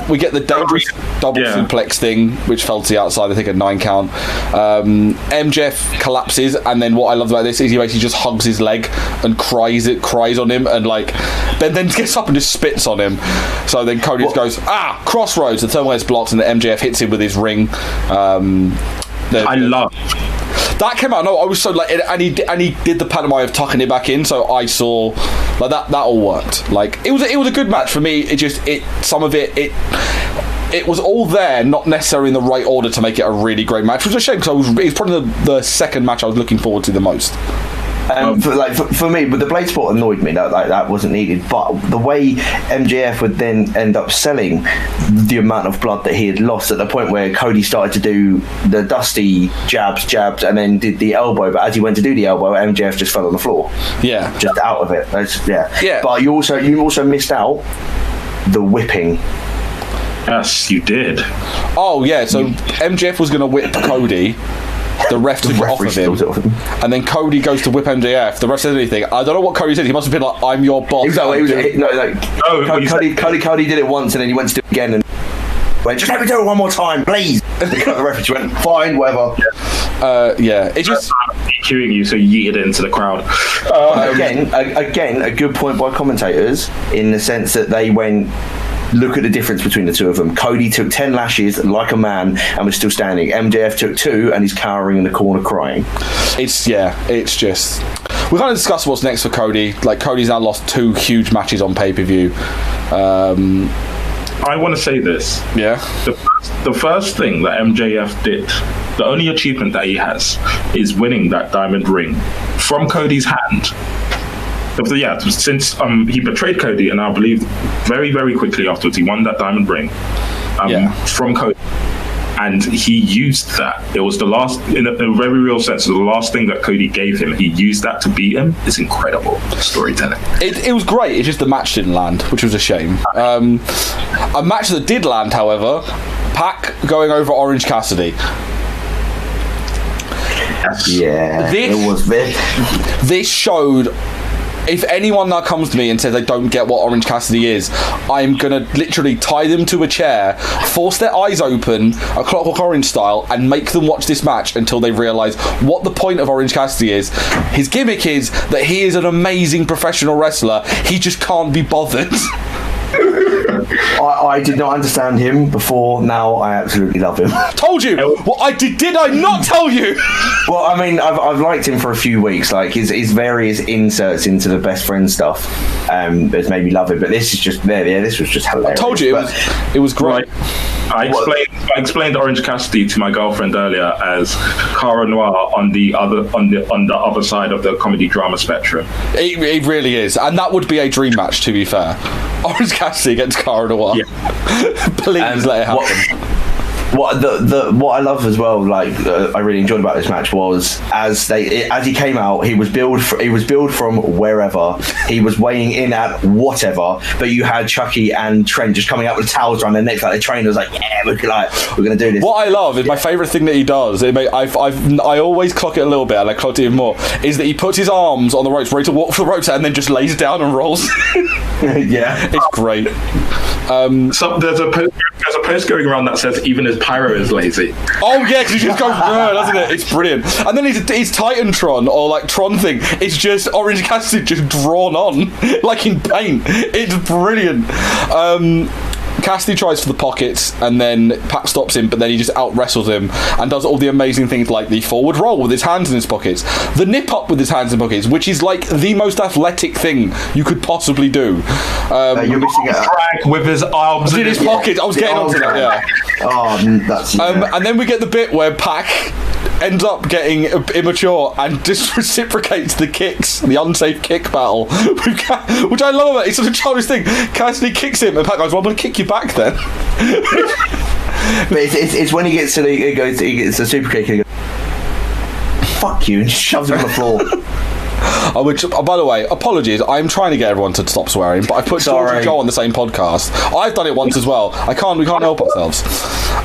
We get the dangerous double suplex thing, which fell to the outside, I think, a 9 count. MJF collapses, and then what I love about this is he basically just hugs his leg and cries on him, and like then gets up and just spits on him. So then Cody just goes, crossroads. The third one gets blocked, and then MJF hits him with his ring. I love that came out. No, I was so like, and he did the pantomime of tucking it back in. So I saw like that all worked. Like it was a good match for me. It was all there, not necessarily in the right order to make it a really great match, which was a shame because it was probably the second match I was looking forward to the most. For me, but the blade spot annoyed me. That wasn't needed. But the way MJF would then end up selling the amount of blood that he had lost at the point where Cody started to do the dusty jabs, and then did the elbow. But as he went to do the elbow, MJF just fell on the floor. Yeah, just out of it. Yeah. But you also missed out the whipping. Yes, you did. Oh yeah. So MJF was going to whip Cody. The ref took it off of him, and then Cody goes to whip MJF. The ref says anything. I don't know what Cody said. He must have been like, "I'm your boss." Cody did it once, and then he went to do it again, and went, "Just let me do it one more time, please." The referee went, "Fine, whatever." It's just queuing you, so you yeeted it into the crowd. Again, a good point by commentators in the sense that they went. Look at the difference between the two of them. Cody took 10 lashes like a man and was still standing. MJF took 2 and he's cowering in the corner crying. It's just... We're going to discuss what's next for Cody. Like, Cody's now lost 2 huge matches on pay-per-view. I want to say this. Yeah? The first thing that MJF did, the only achievement that he has, is winning that diamond ring from Cody's hand. Since he betrayed Cody, and I believe very, very quickly afterwards he won that diamond ring from Cody, and he used that. It was the last, in a very real sense, the last thing that Cody gave him. He used that to beat him. It's incredible storytelling. It was great. It's just the match didn't land, which was a shame. A match that did land, however, Pac going over Orange Cassidy. Yeah, it was big. This showed if anyone now comes to me and says they don't get what Orange Cassidy is, I'm gonna literally tie them to a chair, force their eyes open, a Clockwork Orange style, and make them watch this match until they realise what the point of Orange Cassidy is. His gimmick is that he is an amazing professional wrestler. He just can't be bothered. I did not understand him before. Now I absolutely love him. Told you. Well, did I not tell you? Well, I mean, I've liked him for a few weeks. Like his various inserts into the best friend stuff has made me love it. But this is just this was just hilarious. I told you it was great. I explained Orange Cassidy to my girlfriend earlier as Cara Noir on the other side of the comedy drama spectrum. It really is, and that would be a dream match. To be fair, Orange Cassidy against Cara Noir. Yeah. Please let it happen. What I love as well, I really enjoyed about this match was as he came out, he was billed from wherever, he was weighing in at whatever, but you had Chucky and Trent just coming out with towels around their necks like the trainer was like, yeah, we're gonna do this. What I love is my favourite thing that he does. I always clock it a little bit, and I clocked it even more. Is that he puts his arms on the ropes, ready to walk for the ropes, and then just lays down and rolls. Yeah, it's great. So there's a post going around that says even his pyro is lazy. Oh yeah, because he just goes, doesn't it? It's brilliant. And then his Titantron or like Tron thing, it's just Orange Cassidy just drawn on like in paint. It's brilliant. Cassidy tries for the pockets, and then Pat stops him, but then he just out-wrestles him and does all the amazing things like the forward roll with his hands in his pockets, the nip-up with his hands in pockets, which is like the most athletic thing you could possibly do. You're missing out. Drag with his arms in his pockets. I was getting onto that, yeah. Oh, that's... And then we get the bit where Pac ends up getting immature and just reciprocates the kicks, the unsafe kick battle, which I love about it. It's such a childish thing. Cassidy kicks him, and Pac goes, well, I'm going to kick you back then. But it's when he gets the super kick and he goes, fuck you, and shoves him on the floor. Which, by the way, apologies. I'm trying to get everyone to stop swearing, but I put George and Joe on the same podcast. I've done it once as well. We can't help ourselves.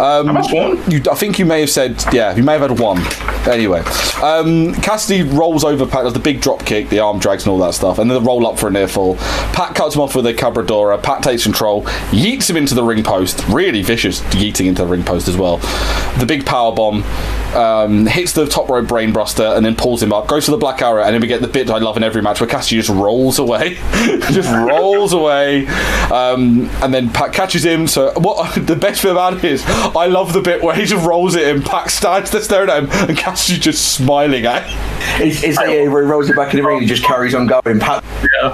I think you may have said, you may have had one. Anyway, Cassidy rolls over Pat, does the big drop kick, the arm drags and all that stuff, and then the roll up for a near fall. Pat cuts him off with a Cabradora. Pat takes control, yeets him into the ring post. Really vicious yeeting into the ring post as well. The big power bomb. Hits the top rope brainbuster and then pulls him up, goes for the black arrow, and then we get the bit I love in every match where Cassidy just rolls away. And then Pat catches him. So what the best bit about it is I love the bit where he just rolls at him, Pat stands there staring at him, and Cassidy's just smiling at him. It's where he rolls it back in the ring and he just carries on going. Pat,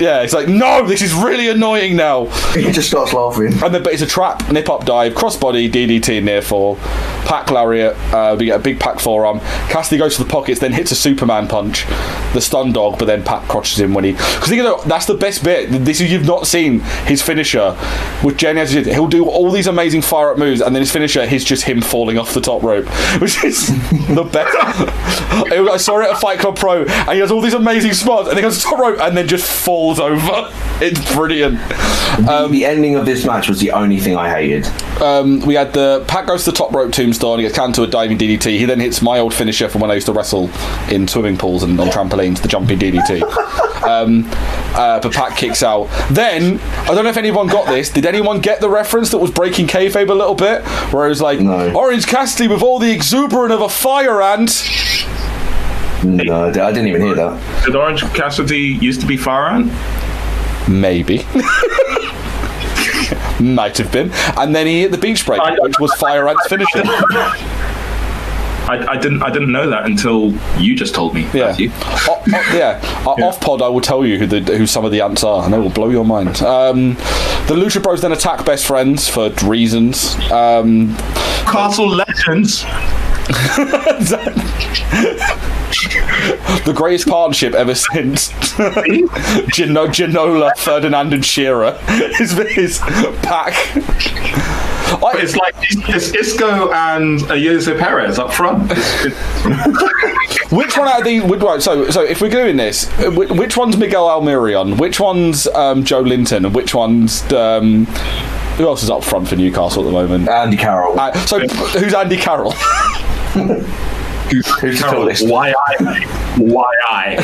yeah, it's like, no, this is really annoying now. He just starts laughing. And then, but it's a trap, nip up dive, crossbody, DDT, near fall, Pac lariat, we get a big Pac forearm. Cassidy goes to the pockets, then hits a Superman punch, the stun dog, but then Pat crotches him when he... Because that's the best bit. You've not seen his finisher with Jenny. He'll do all these amazing fire-up moves, and then his finisher is just him falling off the top rope, which is the best. I saw it at Fight Club Pro, and he has all these amazing spots, and he goes to the top rope, and then just falls over. It's brilliant. The ending of this match was the only thing I hated. We had the Pat goes to the top rope tombstone, he gets canned to a diving DDT. He then hits my old finisher from when I used to wrestle in swimming pools and on trampolines, the jumping DDT. But Pat kicks out. Then, I don't know if anyone got this. Did anyone get the reference that was breaking kayfabe a little bit? Where it was like, no. Orange Cassidy with all the exuberance of a fire ant. No, I didn't even hear that. Did Orange Cassidy used to be Fire Ant? Maybe. Might have been. And then he hit the beach break, which was Fire Ant's finisher. I didn't know that until you just told me. Yeah. Off pod, I will tell you who some of the ants are, and it will blow your mind. The Lucha Bros then attack Best Friends for reasons. Castle Legends. The greatest partnership ever since Ginola, Ferdinand and Shearer is Pac. It's like it's Isco and Jose Perez up front. Which one out of these? Right, so if we're doing this, which one's Miguel Almirion? Which one's Joe Linton? And which one's who else is up front for Newcastle at the moment? Andy Carroll. So who's Andy Carroll? Who's the tallest? Why I?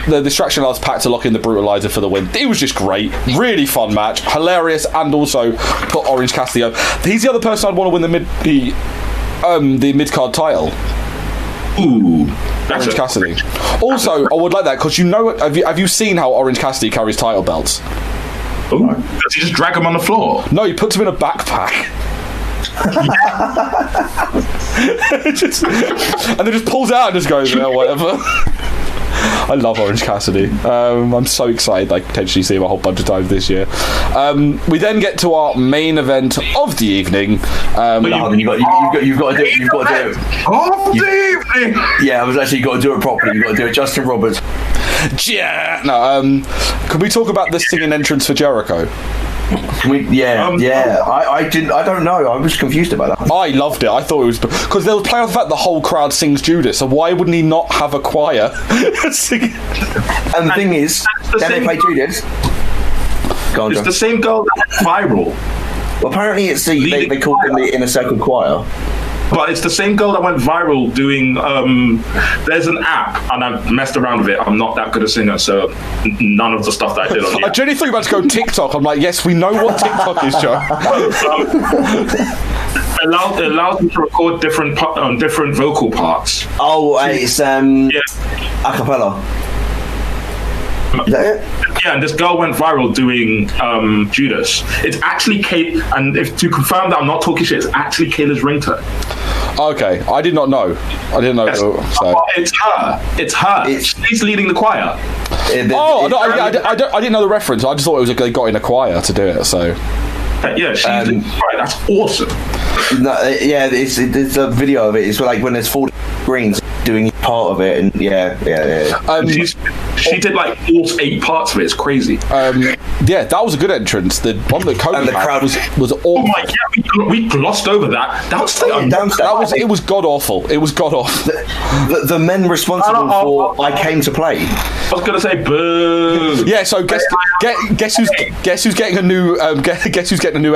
The distraction allows Pac to lock in the Brutalizer for the win. It was just great. Really fun match. Hilarious, and also put Orange Cassidy over. He's the other person I'd want to win the mid-card title. Ooh. That's Orange Cassidy. Also, I would like that because have you seen how Orange Cassidy carries title belts? Ooh. Does he just drag him on the floor? No, he puts him in a backpack. And then just pulls out and just goes, yeah, whatever. I love Orange Cassidy. I'm so excited I potentially see him a whole bunch of times this year. We then get to our main event of the evening. You've got to do it. You've got to do it. Of the evening. Yeah, I was actually got to do it properly. You've got to do it. Justin Roberts. Yeah. No. Can we talk about the singing entrance for Jericho? I don't know. I was confused about that. I loved it. I thought it was because they were playing off the fact the whole crowd sings Judas. So why wouldn't he not have a choir singing? And the thing is, then they play Judas. It's the same girl that went viral. Well, apparently, it's they called them the Inner Circle Choir. But it's the same girl that went viral doing. There's an app, and I've messed around with it. I'm not that good a singer, so none of the stuff that I did on the I genuinely thought you were about to go TikTok. I'm like, yes, we know what TikTok is, Joe. It allows me to record different vocal parts. Oh, it's a cappella. Is that it? Yeah, and this girl went viral doing Judas. It's actually Kate, and if to confirm that I'm not talking shit, it's actually Kayla's ringtone. Okay, I did not know. I didn't know. Yes. So. It's her. She's leading the choir. I didn't know the reference. I just thought it was they got in a choir to do it. So. Yeah, she's right. That's awesome. No, it's a video of it. It's like when there's 40 screens doing part of it, and she did like all 8 parts of it. It's crazy. Yeah, that was a good entrance. The one that Cody and the crowd was awful. Oh my god, we glossed over that. It was god awful. It was god awful. The men responsible for I Came to Play. I was gonna say boo. Yeah, so guess who's getting a new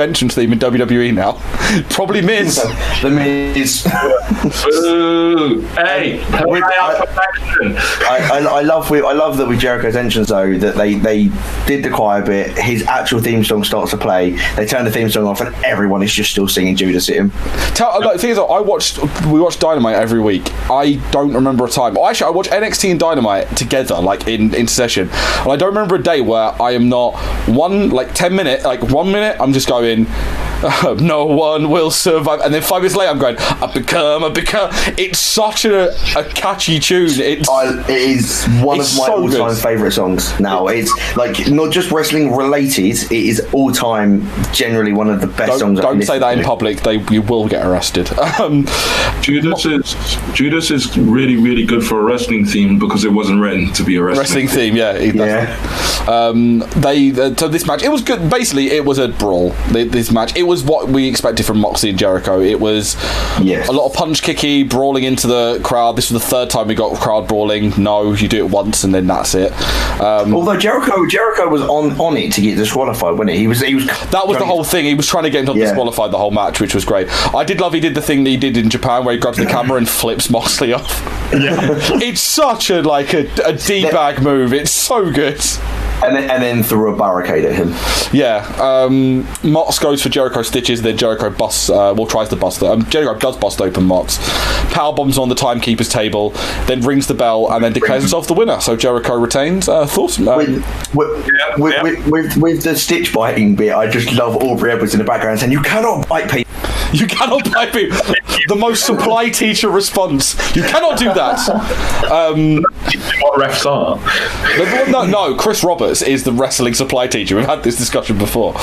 entrance theme in WWE now? Probably Miz. The Miz. Boo. Hey, I love that with Jericho's entrance though that they did the choir bit. His actual theme song starts to play. They turn the theme song off, and everyone is just still singing Judas at him. The thing is, we watch Dynamite every week. I don't remember a time. Actually, I watch NXT and Dynamite together, like in session, and I don't remember a day where I am not 1 minute I'm just going, no one will survive, and then 5 minutes later I'm going, I become. It's such a catchy tune. It is one of my all-time favourite songs. Now it's like not just wrestling related; it is all-time. Generally, one of the best songs. Don't say that in public; you will get arrested. Judas is really, really good for a wrestling theme because it wasn't written to be a wrestling theme. So this match, it was good. Basically, it was a brawl. This match, it was what we expected from Moxley and Jericho. It was a lot of punch kicky, brawling into the crowd. This was the 3rd time we got crowd brawling. No, you do it once and then that's it. Although Jericho was on it to get disqualified, wasn't he? He was. That was the whole thing. He was trying to get him disqualified the whole match, which was great. I did love he did the thing that he did in Japan where he grabs the camera and flips Moxley off. Yeah. It's such a D-bag move. It's so good. And then threw a barricade at him. Yeah. Mox goes for Jericho stitches, then Jericho busts, tries to bust it. Jericho does bust open Mox. Power bombs on the timekeeper's table, then rings the bell, and then declares himself the winner. So Jericho retains. Thoughts? With the stitch biting bit, I just love Aubrey Edwards in the background saying, "You cannot bite people." You cannot bite people. The most supply teacher response. You cannot do that. What refs are? No, Chris Roberts is the wrestling supply teacher. We've had this discussion before.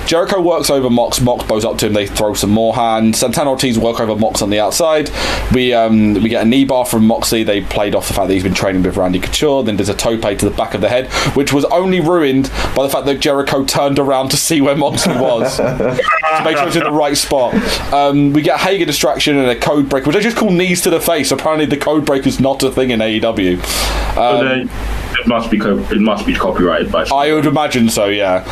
Jericho works over Mox. Mox bows up to him. They throw some more hands. Santana Ortiz work over Mox on the outside. We get a knee bar from Moxley. They played off the fact that he's been training with Randy Couture. Then there's a tope to the back of the head, which was only ruined by the fact that Jericho turned around to see where Moxley was to make sure it's in the right spot. We get a Hager distraction and a code breaker, which I just call knees to the face. Apparently the code breaker is not a thing thing in AEW. It must be copyrighted by someone. I would imagine so, yeah.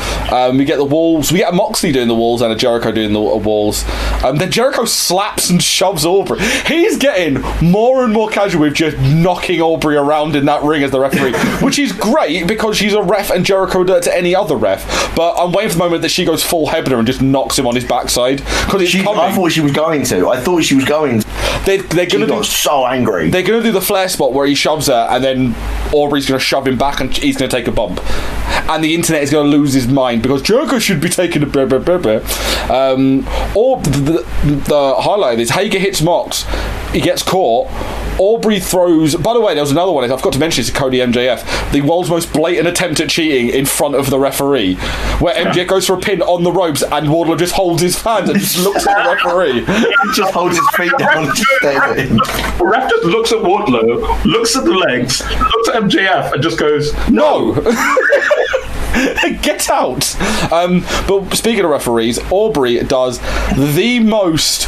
We get the walls. We get a Moxley doing the walls and a Jericho doing the walls. Then Jericho slaps and shoves Aubrey. He's getting more and more casual with just knocking Aubrey around in that ring as the referee, which is great because she's a ref and Jericho does it to any other ref. But I'm waiting for the moment that she goes full Hebner and just knocks him on his backside. I thought she was going to. They're going to do so angry. They're going to do the flare spot where he shoves her and then Aubrey's going to shove him back and he's going to take a bump. And the internet is going to lose his mind because Jericho should be taking a blah, blah, blah, blah. Or the highlight of this, Hager hits Mox. He gets caught. Aubrey throws... By the way, there was another one. I forgot to mention this to Cody MJF. The world's most blatant attempt at cheating in front of the referee, where MJF goes for a pin on the ropes and Wardlow just holds his hand and just looks at the referee. He just holds his feet down. The ref just looks at Wardlow, looks at the legs, looks at MJF and just goes, no. Get out. But speaking of referees, Aubrey does the most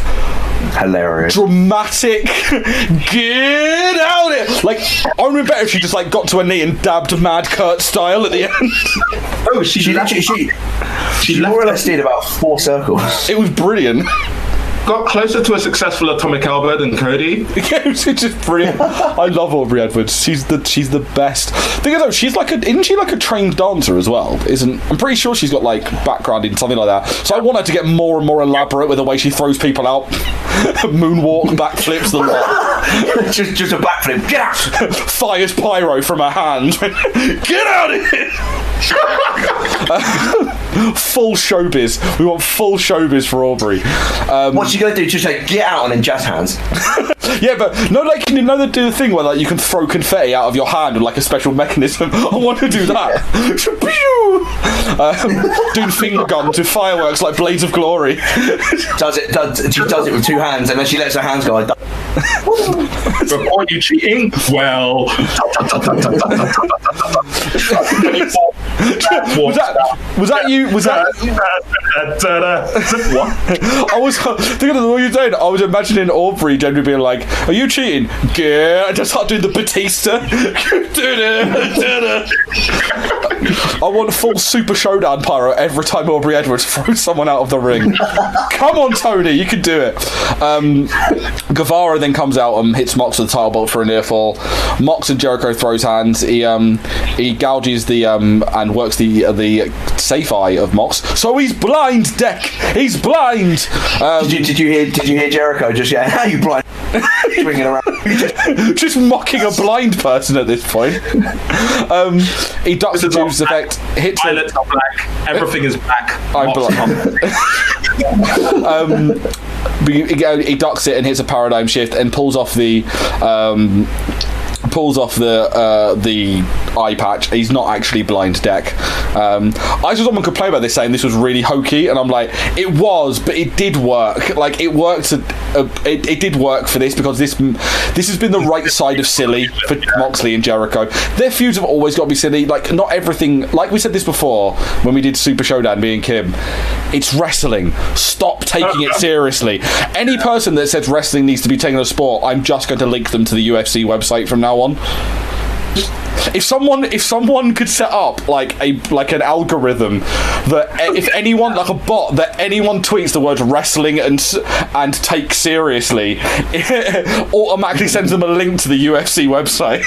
hilarious dramatic get out it. Like, I would be better if she just like got to her knee and dabbed Mad Kurt style at the end. Oh, she more or less did about 4 circles. It was brilliant. Got closer to a successful atomic elbow than Cody. Yeah, it's just brilliant. I love Aubrey Edwards. She's the best. Thing is, though, isn't she like a trained dancer as well? I'm pretty sure she's got like background in something like that. So I want her to get more and more elaborate with the way she throws people out, moonwalk, backflips, the lot. just a backflip. Get out! Fires pyro from her hand. Get out of here! Full showbiz. We want full showbiz for Aubrey. What's she gonna do? Just like get out and then jazz hands. Yeah, but no, like, you know, they do the thing where like you can throw confetti out of your hand with like a special mechanism. I want to do that. Doing finger guns with fireworks like blades of glory. She does it with 2 hands, and then she lets her hands go like that. Are you cheating? Well, was that you? Was that? What? I was thinking of what you're doing. I was imagining Aubrey generally being like, "Are you cheating?" Yeah, and just start doing the Batista. I want full Super Showdown pyro every time Aubrey Edwards throws someone out of the ring. Come on, Tony, you can do it. Guevara then comes out and hits Mox with the title belt for a near fall. Mox and Jericho throws hands. He gouges the and works the safe eye of Mox. So he's blind, Deck. He's blind. Did you hear Jericho just yell, "How you blind?" Swinging around, just mocking a blind person at this point. He ducks the Juice effect, hits Eyelids are black. Everything is black. I'm blind. He ducks it and hits a paradigm shift and pulls off the eye patch. He's not actually blind, Deck. I saw someone complain about this, saying this was really hokey, and I'm like, it was, but it did work. Like, it worked. It did work for this because this has been the right side of silly for Moxley and Jericho. Their feuds have always got to be silly. Like, not everything. Like we said this before when we did Super Showdown, me and Kim. It's wrestling. Stop taking it seriously. Any person that says wrestling needs to be taken as a sport, I'm just going to link them to the UFC website from now on. If someone could set up like an algorithm that if anyone, like a bot, that anyone tweets the word wrestling and take seriously, it automatically sends them a link to the UFC website.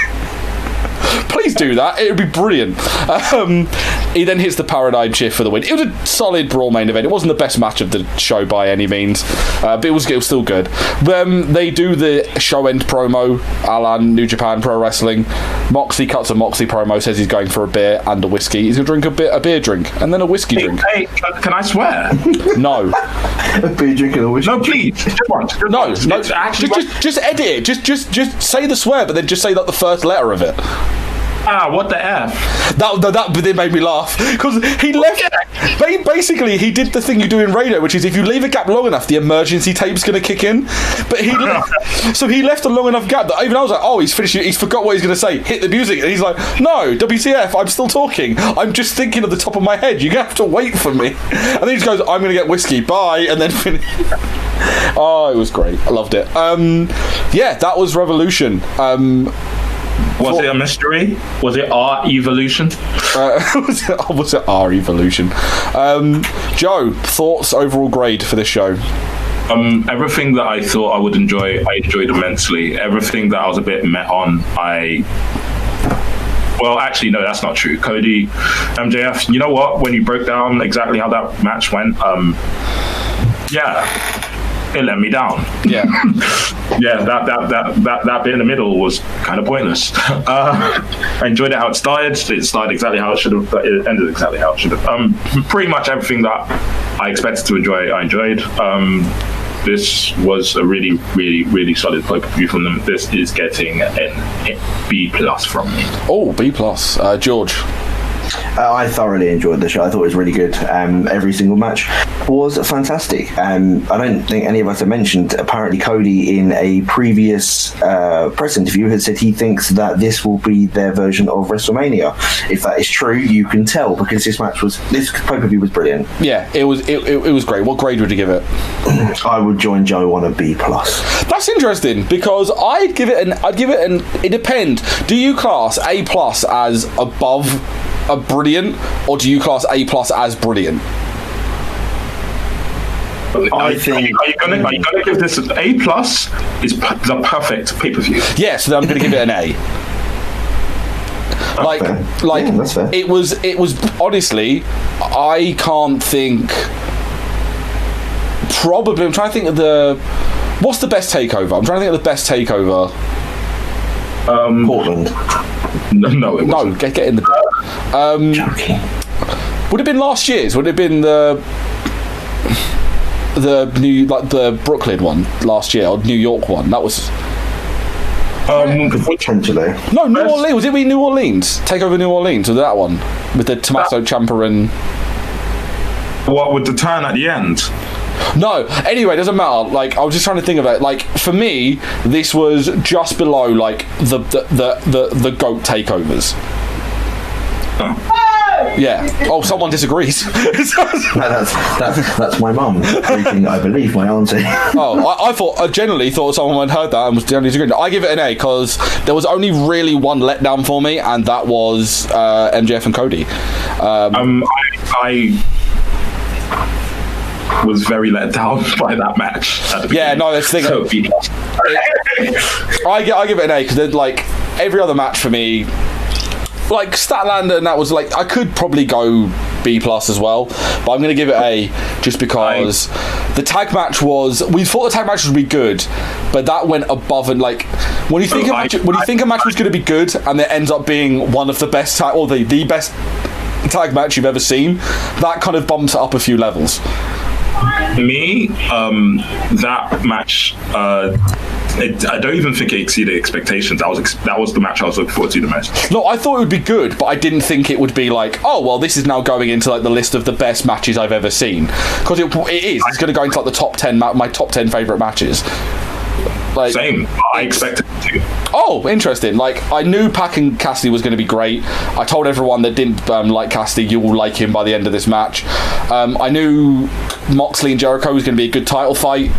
Please do that. It would be brilliant. He then hits the paradigm shift for the win. It was a solid Brawl main event. It wasn't the best match of the show by any means, but it was still good. They do the show end promo a la New Japan Pro Wrestling. Moxley cuts a Moxley promo, says he's going for a beer and a whiskey. He's going to drink a beer drink and then a whiskey drink. Hey, can I swear? No. A beer drink and a whiskey. No, please. Just once. No. Just edit it. Just say the swear, but then just say like the first letter of it. What the F? That made me laugh because he left. Basically, he did the thing you do in radio, which is if you leave a gap long enough, the emergency tape's going to kick in. But he left a long enough gap that even I was like, oh, he's finished. He's forgot what he's going to say. Hit the music, and he's like, no, WTF? I'm still talking. I'm just thinking at the top of my head. You're going to have to wait for me. And then he just goes, I'm going to get whiskey. Bye, and then finish. Oh, it was great. I loved it. Yeah, that was Revolution. Was it a mystery? Was it our evolution? Was it our evolution? Joe, thoughts, overall grade for this show? Everything that I thought I would enjoy, I enjoyed immensely. Everything that I was a bit met on, well, actually, no, that's not true. Cody, MJF, you know what? When you broke down exactly how that match went, it let me down. Yeah. Yeah, that bit in the middle was kind of pointless. I enjoyed it how it started. It started exactly how it should have. It ended exactly how it should have. Pretty much everything that I expected to enjoy, I enjoyed. This was a really, really, really solid pay-per-view from them. This is getting a B+ from me. Oh, B+. George? I thoroughly enjoyed the show. I thought it was really good. Every single match was fantastic. I don't think any of us have mentioned, apparently Cody in a previous press interview had said he thinks that this will be their version of WrestleMania. If that is true, you can tell, because this pay-per-view was brilliant. Yeah, it was great. What grade would you give it? I would join Joe on a B+. That's interesting, because I'd give it it depends. Do you class A+ as above a brilliant, or do you class A+ as brilliant? Are you gonna give this an A+? Is the perfect pay-per-view? Yeah, so then I'm gonna give it an A. Yeah, that's fair. It was honestly, I can't think. Probably, I'm trying to think of what's the best takeover? I'm trying to think of the best takeover. Portland. No, it wasn't. No, get in the. Joking. Would it have been last year's? Would it have been the Brooklyn one last year, or New York one? That was. Potentially. No, New Orleans. Was it New Orleans? Takeover New Orleans, or that one with the Tommaso Ciampa and. What, with the turn at the end? No, anyway, it doesn't matter. Like, I was just trying to think of it. Like, for me, this was just below like the GOAT takeovers. Oh. Yeah. Oh, someone disagrees. That's my mum greeting, I believe, my auntie. I generally thought someone had heard that and was generally disagreeing. I give it an A because there was only really one letdown for me, and that was MJF and Cody. I was very let down by that match. Yeah, no, that's the thing. I give it an A because like every other match for me, like Statlander, and that was like, I could probably go B+ as well, but I'm going to give it A just because the tag match we thought the tag match would be good, but that went above and like when you think a match was going to be good and it ends up being one of the best or the best tag match you've ever seen, that kind of bumps it up a few levels. Me, that match, I don't even think it exceeded expectations. That was the match I was looking forward to the most. No, I thought it would be good, but I didn't think it would be like, oh well, this is now going into like the list of the best matches I've ever seen, because it is. It's going to go into like the top 10, my top 10 favourite matches. Like, same. I expected it to. Oh, interesting. Like, I knew Pac and Cassidy was going to be great. I told everyone that didn't like Cassidy, you will like him by the end of this match. I knew Moxley and Jericho was going to be a good title fight.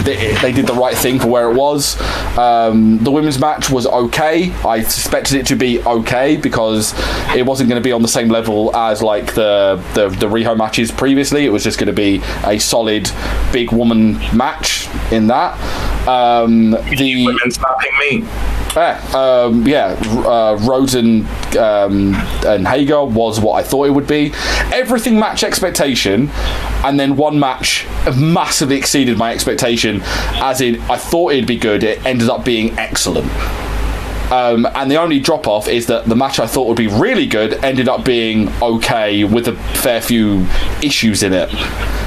They did the right thing for where it was. The women's match was okay. I suspected it to be okay because it wasn't going to be on the same level as like the Riho matches previously. It was just going to be a solid big woman match in that. The women slapping me. Rhodes and Hager was what I thought it would be. Everything match expectation, and then one match massively exceeded my expectation, as in I thought it'd be good, it ended up being excellent. And the only drop-off is that the match I thought would be really good ended up being okay with a fair few issues in it.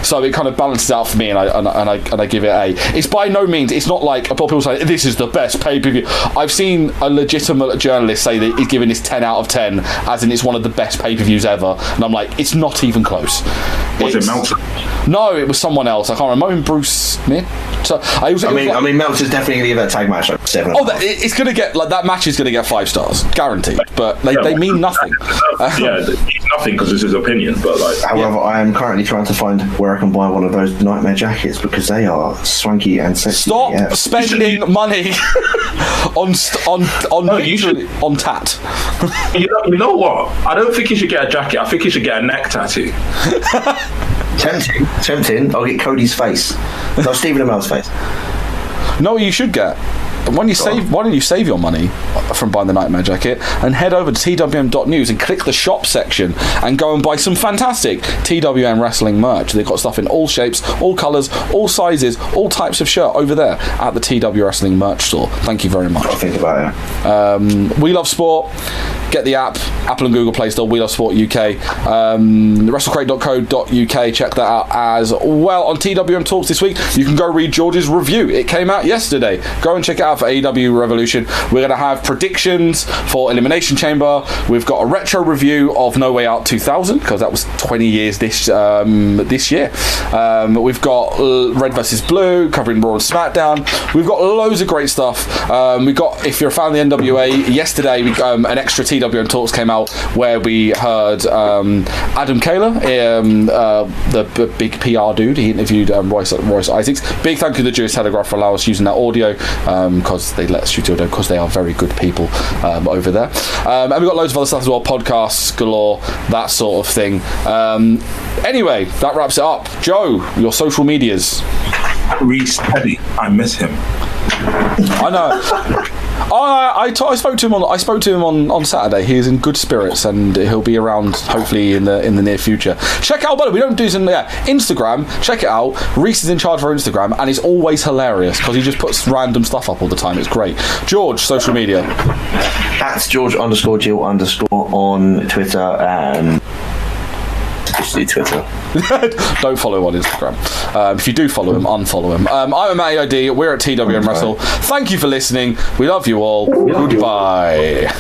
So it kind of balances out for me, and I give it A. It's by no means, it's not like a lot of people say this is the best pay-per-view. I've seen a legitimate journalist say that he's giving this 10 out of 10, as in it's one of the best pay-per-views ever, and I'm like, it's not even close. Was it Meltzer? No, it was someone else. I can't remember. Bruce Smith. So I mean, Meltzer's definitely going to give that tag match like 7. It's going to get like that match is going to get 5 stars, guaranteed. But they mean nothing. It's nothing because it's his opinion. But like, however, I am currently trying to find where I can buy one of those Nightmare jackets because they are swanky and sexy. Stop spending money on tat. You know what? I don't think you should get a jacket. I think you should get a neck tattoo. Tempting. I'll get Cody's face. No, Stephen Amell's face. No, you should get. Why don't you save your money from buying the Nightmare jacket and head over to twm.news and click the shop section and go and buy some fantastic TWM wrestling merch. They've got stuff in all shapes, all colours, all sizes, all types of shirt over there at the TW Wrestling merch store. Thank you very much. I'll think about it. We Love Sport. Get the app, Apple and Google Play Store. We Love Sport UK. WrestleCrate.co.uk. Check that out as well. On TWM Talks this week, you can go read George's review. It came out yesterday. Go and check it out for AEW Revolution. We're going to have predictions for Elimination Chamber. We've got a retro review of No Way Out 2000 because that was 20 years this year. We've got Red vs Blue covering Raw and SmackDown. We've got loads of great stuff. We've got, if you're a fan of the NWA, yesterday an extra TWM Talks came out where we heard Adam Kaler, the big PR dude. He interviewed Royce Isaacs. Big thank you to the Jewish Telegraph for allowing us using that audio because they let us use it because they are very good people over there. And we've got loads of other stuff as well, podcasts galore, that sort of thing. Anyway, that wraps it up. Joe, your social medias. Reese Petty, I miss him. I know. I spoke to him on Saturday. He is in good spirits and he'll be around hopefully in the near future. Check out, but we don't do some Instagram. Check it out. Reese is in charge of our Instagram and it's always hilarious because he just puts random stuff up all the time. It's great. George, social media. At George_Geal_ on Twitter and Twitter. Don't follow him on Instagram. If you do follow him, unfollow him. I'm Matty OD. We're at TWM Wrestle. Thank you for listening. We love you all. Goodbye.